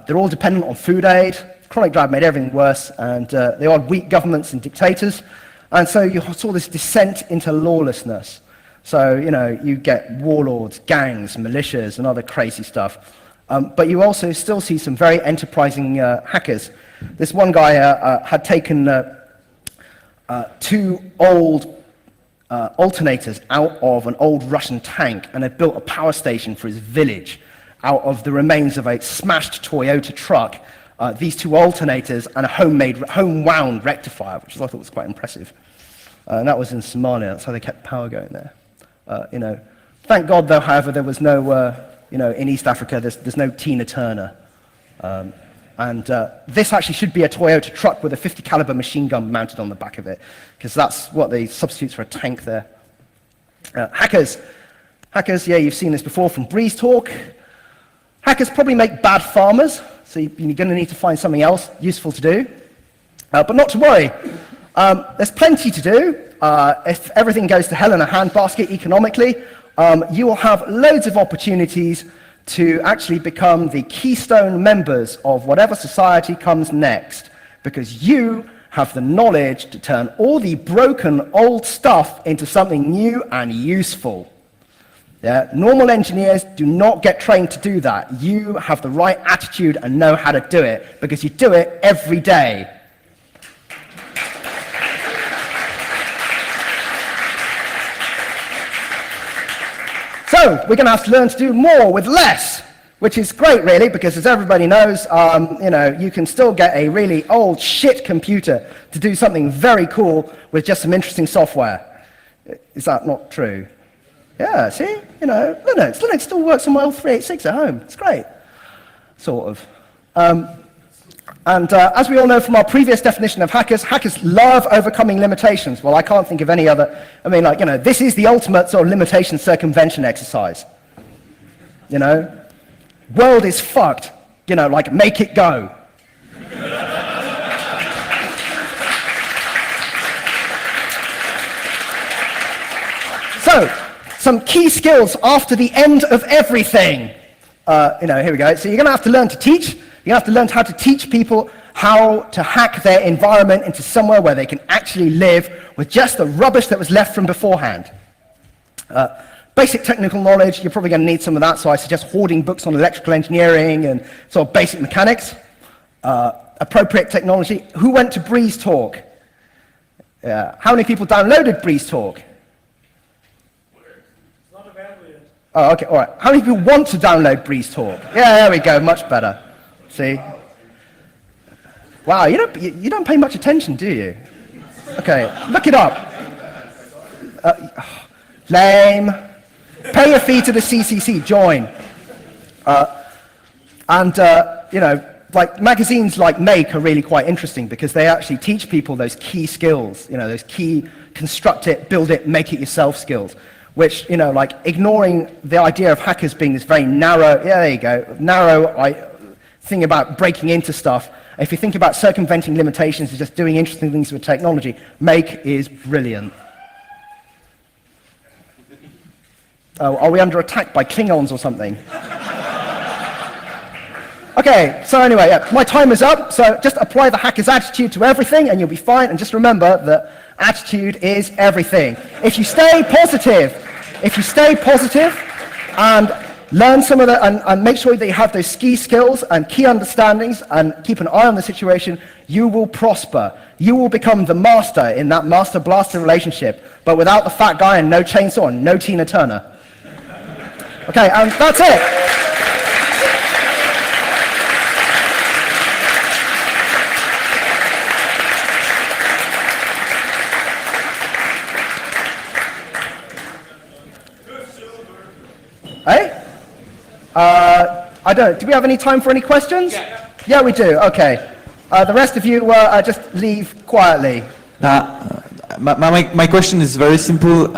They're all dependent on food aid. Chronic drought made everything worse, and they are weak governments and dictators, and so you saw this descent into lawlessness. So, you get warlords, gangs, militias, and other crazy stuff. But you also still see some very enterprising hackers. This one guy had taken 2 old alternators out of an old Russian tank and had built a power station for his village out of the remains of a smashed Toyota truck, these 2 alternators and a home-wound rectifier, which I thought was quite impressive. And that was in Somalia. That's how they kept power going there. Thank God, though, however, there was no, in East Africa, there's no Tina Turner. This actually should be a Toyota truck with a 50 caliber machine gun mounted on the back of it, because that's what they substitutes for a tank there. Hackers, yeah, you've seen this before from Breeze Talk. Hackers probably make bad farmers, so you're going to need to find something else useful to do. But not to worry, there's plenty to do. If everything goes to hell in a handbasket economically, you will have loads of opportunities to actually become the keystone members of whatever society comes next, because you have the knowledge to turn all the broken old stuff into something new and useful. Yeah? Normal engineers do not get trained to do that. You have the right attitude and know how to do it, because you do it every day. So we're going to have to learn to do more with less, which is great, really, because as everybody knows, you can still get a really old shit computer to do something very cool with just some interesting software. Is that not true? Yeah, see? Linux still works on my old 386 at home. It's great, sort of. As we all know from our previous definition of hackers, hackers love overcoming limitations. Well, I can't think of any other. This is the ultimate sort of limitation circumvention exercise. World is fucked. Make it go. So, some key skills after the end of everything. Here we go. So you're going to have to learn to teach. You have to learn how to teach people how to hack their environment into somewhere where they can actually live with just the rubbish that was left from beforehand. Basic technical knowledge, you're probably going to need some of that, so I suggest hoarding books on electrical engineering and sort of basic mechanics. Appropriate technology. Who went to Breeze Talk? How many people downloaded Breeze Talk? It's not available yet. Oh, okay, all right. How many people want to download Breeze Talk? Yeah, there we go, much better. See? Wow, you don't pay much attention, do you? Okay, look it up. Lame. Pay a fee to the CCC, join. Magazines like Make are really quite interesting because they actually teach people those key skills, those key construct it, build it, make it yourself skills, which, ignoring the idea of hackers being this very narrow, yeah, there you go, narrow thing about breaking into stuff. If you think about circumventing limitations and just doing interesting things with technology, Make is brilliant. Oh, are we under attack by Klingons or something? Okay, so anyway, yeah, my time is up, so just apply the hacker's attitude to everything and you'll be fine, and just remember that attitude is everything. If you stay positive and learn some of the, and make sure that you have those key skills and key understandings and keep an eye on the situation, you will prosper. You will become the master in that master-blaster relationship, but without the fat guy and no chainsaw and no Tina Turner. Okay, and that's it. Hey? I don't. Do we have any time for any questions? Yeah, we do. Okay. The rest of you just leave quietly. My question is very simple.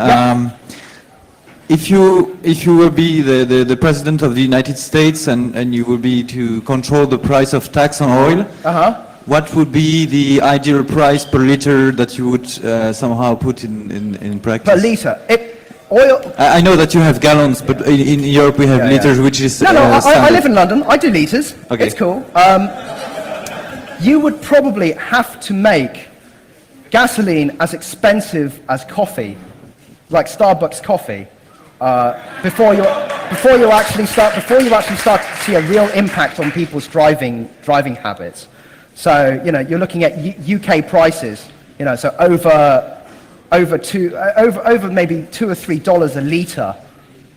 If you will be the president of the United States and you will be to control the price of tax on oil, what would be the ideal price per liter that you would somehow put in practice? Per liter. Oil. I know that you have gallons, but in Europe we have liters, which is No, I live in London. I do liters. Okay. It's cool. You would probably have to make gasoline as expensive as coffee, like Starbucks coffee, before you actually start to see a real impact on people's driving habits. So you're looking at UK prices. So over maybe $2 or $3 a liter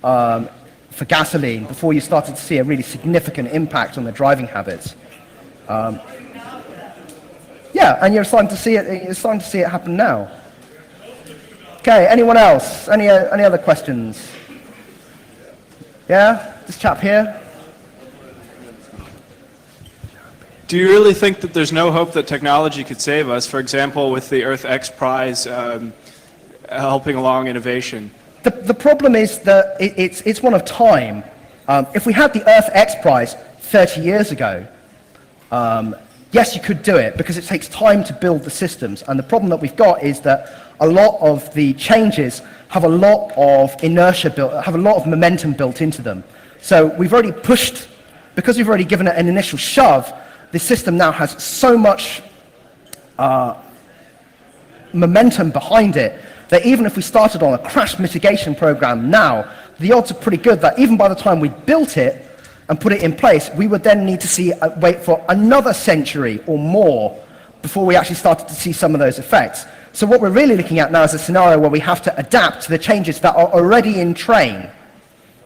for gasoline before you started to see a really significant impact on the driving habits. Yeah, and you're starting to see it. You're starting to see it happen now. Okay, anyone else? Any other questions? Yeah, this chap here. Do you really think that there's no hope that technology could save us? For example, with the Earth X Prize helping along innovation. The problem is that it's one of time. If we had the Earth X Prize 30 years ago, yes, you could do it because it takes time to build the systems. And the problem that we've got is that a lot of the changes have a lot of inertia built, have a lot of momentum built into them. So we've already pushed, because we've already given it an initial shove, the system now has so much momentum behind it that even if we started on a crash mitigation program now, the odds are pretty good that even by the time we built it and put it in place, we would then need to wait for another century or more before we actually started to see some of those effects. So what we're really looking at now is a scenario where we have to adapt to the changes that are already in train.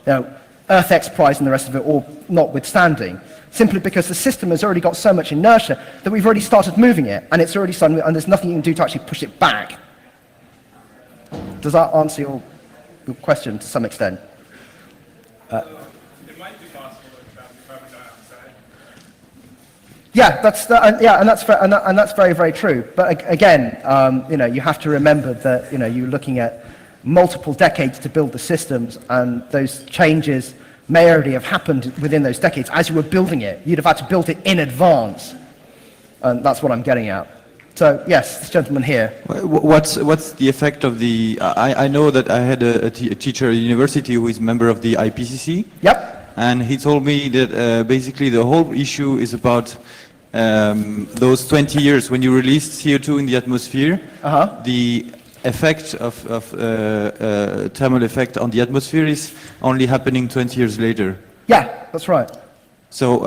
You know, Earth X Prize and the rest of it all notwithstanding, simply because the system has already got so much inertia that we've already started moving it, and it's already started, and there's nothing you can do to actually push it back. Does that answer your question to some extent? It might be possible to trap carbon dioxide. Yeah, and that's very, very true. But again, you know, you have to remember that you're looking at multiple decades to build the systems, and those changes may already have happened within those decades as you were building it. You'd have had to build it in advance, and that's what I'm getting at. So yes, this gentleman here. What's the effect of the? I know that I had a teacher at university who is a member of the IPCC. Yep. And he told me that basically the whole issue is about those 20 years when you released CO2 in the atmosphere. The effect of thermal effect on the atmosphere is only happening 20 years later. Yeah, that's right. So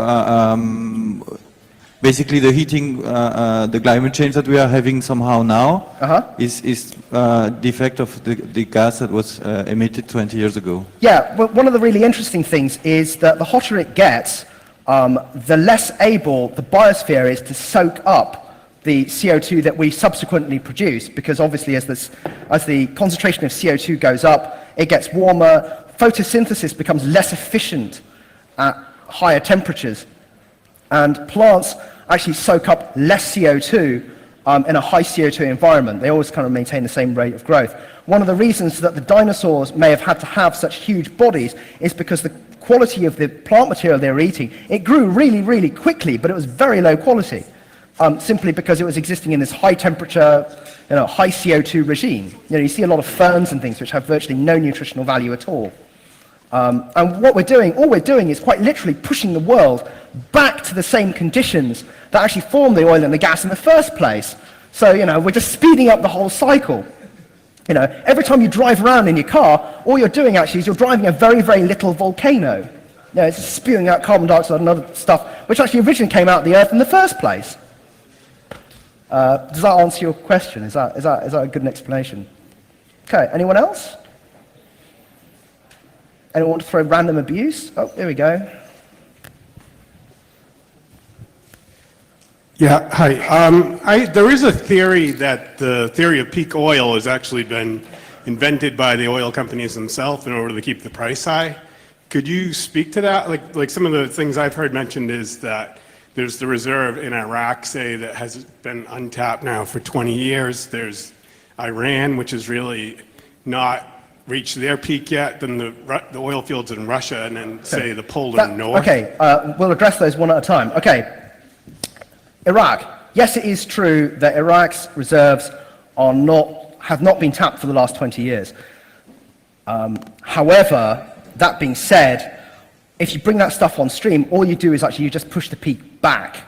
basically the heating, the climate change that we are having somehow now is the effect of the gas that was emitted 20 years ago. Yeah, well, one of the really interesting things is that the hotter it gets, the less able the biosphere is to soak up the CO2 that we subsequently produce, because obviously as the concentration of CO2 goes up, it gets warmer, photosynthesis becomes less efficient at higher temperatures, and plants actually soak up less CO2 in a high CO2 environment. They always kind of maintain the same rate of growth. One of the reasons that the dinosaurs may have had to have such huge bodies is because the quality of the plant material they were eating, it grew really, really quickly, but it was very low quality, simply because it was existing in this high temperature, high CO2 regime. You see a lot of ferns and things which have virtually no nutritional value at all. And what all we're doing is quite literally pushing the world back to the same conditions that actually formed the oil and the gas in the first place. So, we're just speeding up the whole cycle. Every time you drive around in your car, all you're doing actually is you're driving a very, very little volcano. It's spewing out carbon dioxide and other stuff, which actually originally came out of the earth in the first place. Does that answer your question? Is that a good explanation? Okay, anyone else? Anyone want to throw random abuse? Oh, there we go. Yeah, hi. There is a theory that the theory of peak oil has actually been invented by the oil companies themselves in order to keep the price high. Could you speak to that? Like some of the things I've heard mentioned is that there's the reserve in Iraq, say, that has been untapped now for 20 years. There's Iran, which has really not reached their peak yet, then the oil fields in Russia, and then, say, the polar north. Okay, we'll address those one at a time. Okay. Iraq. Yes, it is true that Iraq's reserves have not been tapped for the last 20 years. However, that being said, if you bring that stuff on stream, all you do is actually you just push the peak back,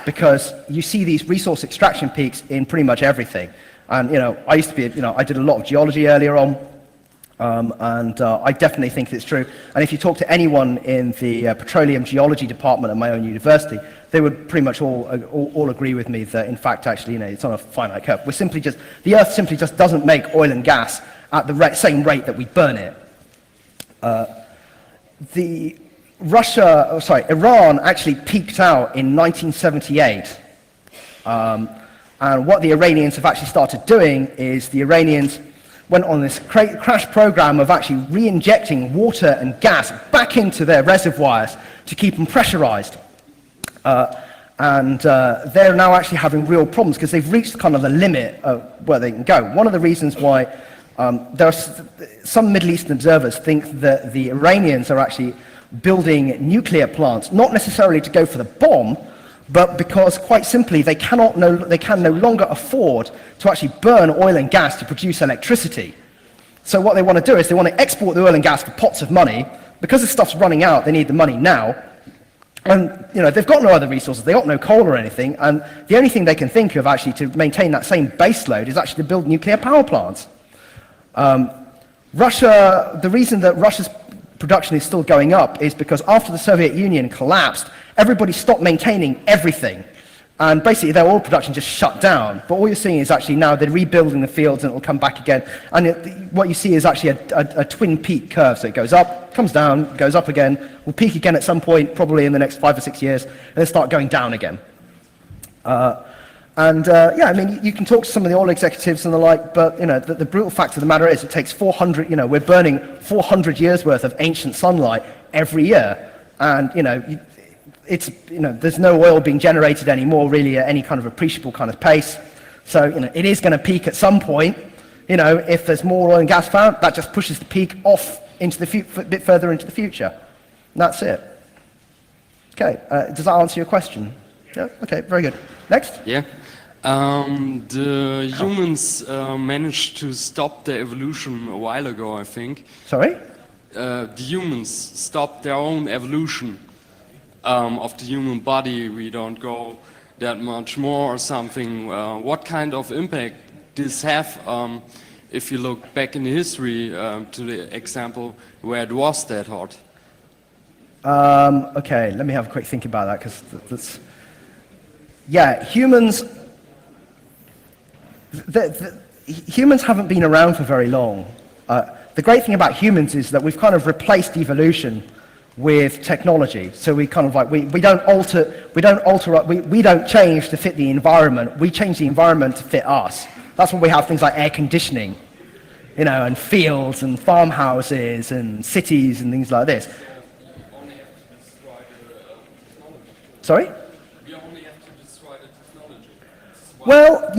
because you see these resource extraction peaks in pretty much everything. And I used to be, I did a lot of geology earlier on, and I definitely think it's true. And if you talk to anyone in the petroleum geology department at my own university, they would pretty much all agree with me that, in fact, actually, it's on a finite curve. The Earth simply just doesn't make oil and gas at the same rate that we burn it. Iran actually peaked out in 1978. And what the Iranians have actually started doing is the Iranians went on this crash program of actually re-injecting water and gas back into their reservoirs to keep them pressurized. They're now actually having real problems because they've reached kind of the limit of where they can go. One of the reasons why there are some Middle Eastern observers think that the Iranians are actually building nuclear plants, not necessarily to go for the bomb, but because quite simply they can no longer afford to actually burn oil and gas to produce electricity. So what they want to do is they want to export the oil and gas for pots of money. Because the stuff's running out, they need the money now. And they've got no other resources, they've got no coal or anything, and the only thing they can think of actually to maintain that same base load is actually to build nuclear power plants. The reason that Russia's production is still going up is because after the Soviet Union collapsed, everybody stopped maintaining everything. And basically their oil production just shut down. But all you're seeing is actually now they're rebuilding the fields and it will come back again. And what you see is actually a twin peak curve. So it goes up, comes down, goes up again, will peak again at some point, probably in the next 5 or 6 years, and then start going down again. Yeah, I mean, you can talk to some of the oil executives and the like, but the brutal fact of the matter is it takes 400, we're burning 400 years worth of ancient sunlight every year. And, there's no oil being generated anymore really at any kind of appreciable kind of pace. So, it is going to peak at some point. If there's more oil and gas found, that just pushes the peak off into a bit further into the future. And that's it. Okay, does that answer your question? Yeah, okay, very good. Next? Yeah. The humans managed to stop their evolution a while ago, I think. Sorry? The humans stopped their own evolution of the human body. We don't go that much more or something. What kind of impact this have if you look back in history to the example where it was that hot? Okay, let me have a quick think about that because that's... Yeah, humans haven't been around for very long. The great thing about humans is that we've kind of replaced evolution with technology. So we kind of like, we don't change to fit the environment, we change the environment to fit us. That's why we have things like air conditioning, and fields and farmhouses and cities and things like this. Sorry? Well,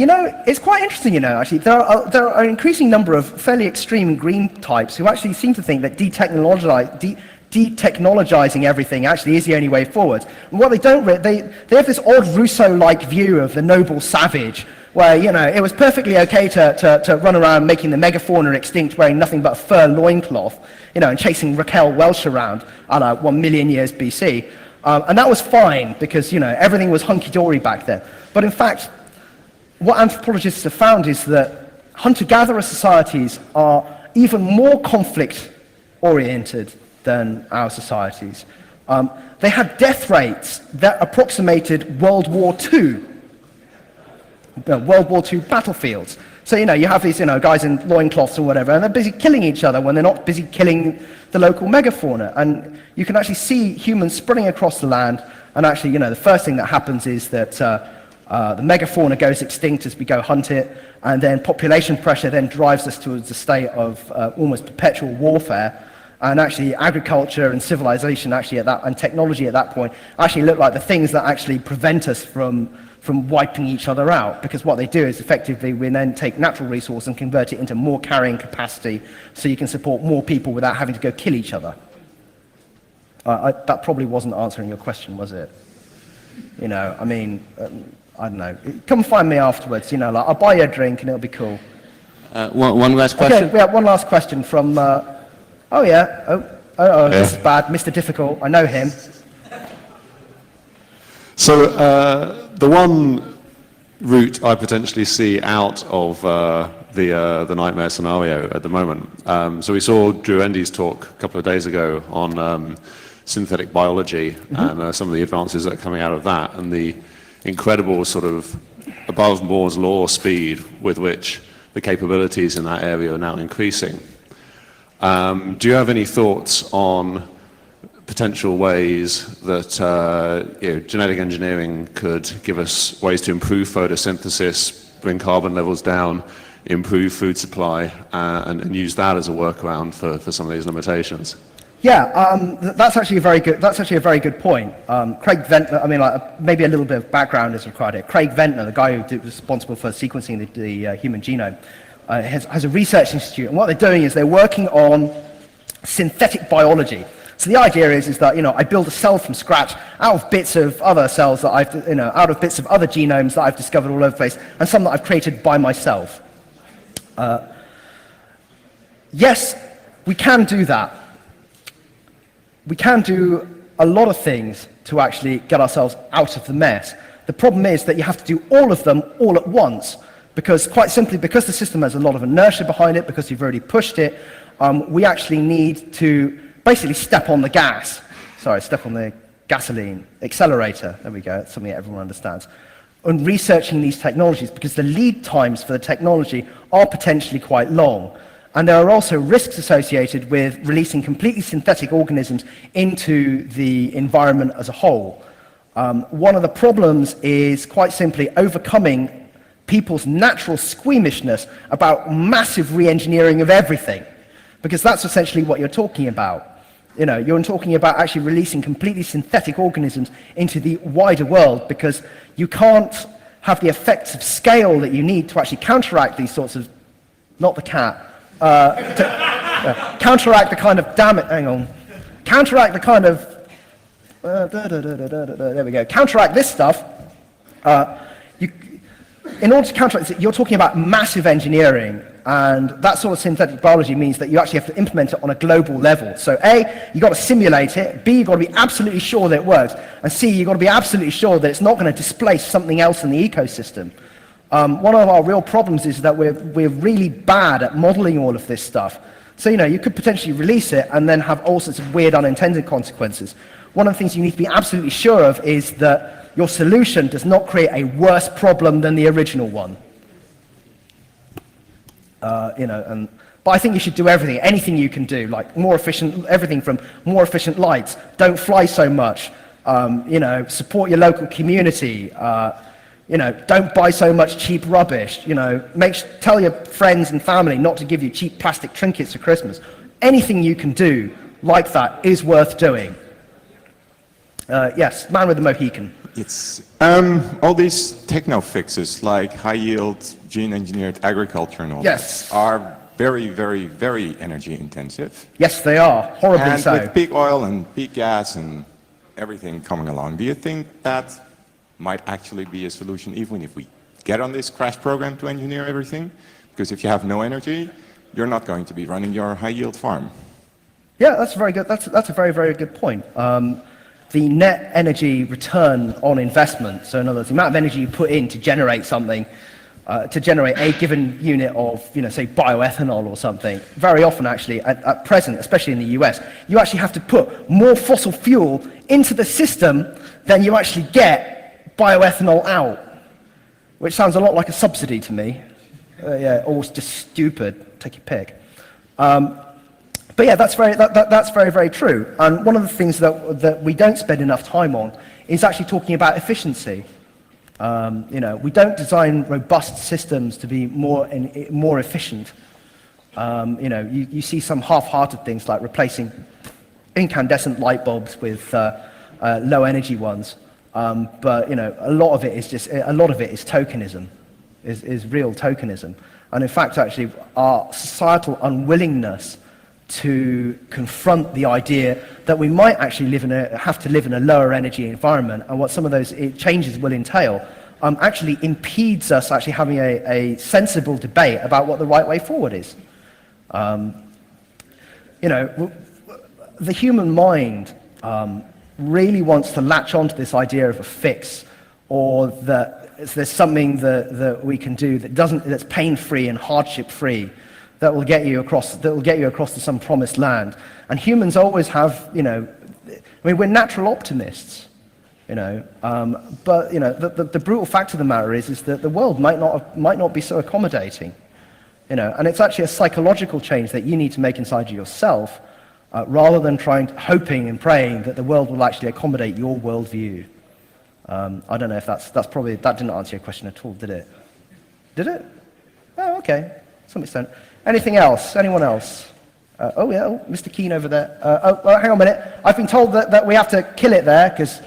it's quite interesting, actually. There are an increasing number of fairly extreme green types who actually seem to think that detechnologizing everything actually is the only way forward. And what they don't, they have this odd Rousseau-like view of the noble savage, where, it was perfectly okay to run around making the megafauna extinct wearing nothing but a fur loincloth, and chasing Raquel Welch around, 1 million years BC. And that was fine because, everything was hunky-dory back then. But in fact, what anthropologists have found is that hunter-gatherer societies are even more conflict-oriented than our societies. They had death rates that approximated World War II battlefields. So, you have these, guys in loincloths or whatever, and they're busy killing each other when they're not busy killing the local megafauna. And you can actually see humans spreading across the land, and actually, the first thing that happens is that the megafauna goes extinct as we go hunt it, and then population pressure then drives us towards a state of almost perpetual warfare. And actually, agriculture and civilization actually and technology at that point actually look like the things that actually prevent us from wiping each other out. Because what they do is effectively we then take natural resource and convert it into more carrying capacity, so you can support more people without having to go kill each other. That probably wasn't answering your question, was it? I don't know. Come find me afterwards, I'll buy you a drink and it'll be cool. One last question? Okay, we have one last question from, this is bad, Mr. Difficult, I know him. So the one route I potentially see out of the nightmare scenario at the moment, so we saw Drew Endy's talk a couple of days ago on synthetic biology and some of the advances that are coming out of that, and the incredible sort of above Moore's law speed with which the capabilities in that area are now increasing. Do you have any thoughts on potential ways that genetic engineering could give us ways to improve photosynthesis, bring carbon levels down, improve food supply and use that as a workaround for some of these limitations? Yeah, that's actually a very good point. Craig Ventnor, I mean, like, maybe a little bit of background is required here. Craig Ventnor, the guy who was responsible for sequencing the human genome, has a research institute, and what they're doing is they're working on synthetic biology. So the idea is that, you know, I build a cell from scratch out of bits of other cells that I've, you know, out of bits of other genomes that I've discovered all over the place, and some that I've created by myself. Yes, we can do that. We can do a lot of things to actually get ourselves out of the mess. The problem is that you have to do all of them all at once, because quite simply, because the system has a lot of inertia behind it, because you've already pushed it, we actually need to basically step on the gas. Sorry, step on the gasoline accelerator. There we go. It's something that everyone understands. On researching these technologies, because the lead times for the technology are potentially quite long. And there are also risks associated with releasing completely synthetic organisms into the environment as a whole. One of the problems is quite simply overcoming people's natural squeamishness about massive re-engineering of everything, because that's essentially what you're talking about. You know, you're talking about actually releasing completely synthetic organisms into the wider world, because you can't have the effects of scale that you need to actually counteract these sorts of, not the cat, counteract the kind of, damn it, hang on, counteract the kind of, there we go, counteract this stuff. In order to counteract it, you're talking about massive engineering, and that sort of synthetic biology means that you actually have to implement it on a global level. So A, you've got to simulate it, B, you've got to be absolutely sure that it works, and C, you've got to be absolutely sure that it's not going to displace something else in the ecosystem. One of our real problems is that we're really bad at modeling all of this stuff. So, you know, you could potentially release it and then have all sorts of weird unintended consequences. One of the things you need to be absolutely sure of is that your solution does not create a worse problem than the original one. You know, but I think you should do everything, anything you can do, like more efficient, everything from more efficient lights, don't fly so much, you know, support your local community, you know, don't buy so much cheap rubbish, you know, tell your friends and family not to give you cheap plastic trinkets for Christmas. Anything you can do like that is worth doing. Yes, man with the Mohican. It's all these techno fixes like high-yield gene-engineered agriculture and all Yes. that are very, very, very energy intensive. Yes, they are, horribly And so. with peak oil and peak gas and everything coming along, do you think that might actually be a solution even if we get on this crash program to engineer everything? Because if you have no energy, you're not going to be running your high-yield farm. Yeah, that's very good. That's a very, very good point. The net energy return on investment, so in other words, the amount of energy you put in to generate something, to generate a given unit of, you know, say bioethanol or something, very often actually, at present, especially in the US, you actually have to put more fossil fuel into the system than you actually get bioethanol out, which sounds a lot like a subsidy to me. Yeah, or just stupid, take your pick. But yeah, that's very, very true. And one of the things that we don't spend enough time on is actually talking about efficiency. You know, we don't design robust systems to be more efficient. You know, you see some half-hearted things like replacing incandescent light bulbs with low-energy ones. But you know, a lot of it is tokenism, is real tokenism. And in fact, actually, our societal unwillingness to confront the idea that we might actually have to live in a lower energy environment, and what some of those changes will entail, actually impedes us actually having a sensible debate about what the right way forward is. You know, the human mind really wants to latch onto this idea of a fix, or that there's something that we can do that's pain-free and hardship-free, that will get you across to some promised land. And humans always have, you know, I mean, we're natural optimists, you know, but you know, the brutal fact of the matter is that the world might not be so accommodating, you know, and it's actually a psychological change that you need to make inside of yourself, rather than hoping and praying that the world will actually accommodate your worldview. I don't know if that didn't answer your question at all, did it? Did it? Oh, okay. some extent. Anything else? Anyone else? Oh yeah, Mr. Keane over there. Hang on a minute. I've been told that we have to kill it there because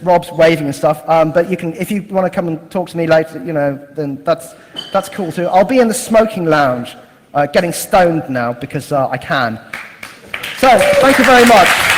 Rob's waving and stuff. But you can, if you want to come and talk to me later, then that's cool too. I'll be in the smoking lounge, getting stoned now because I can. So thank you very much.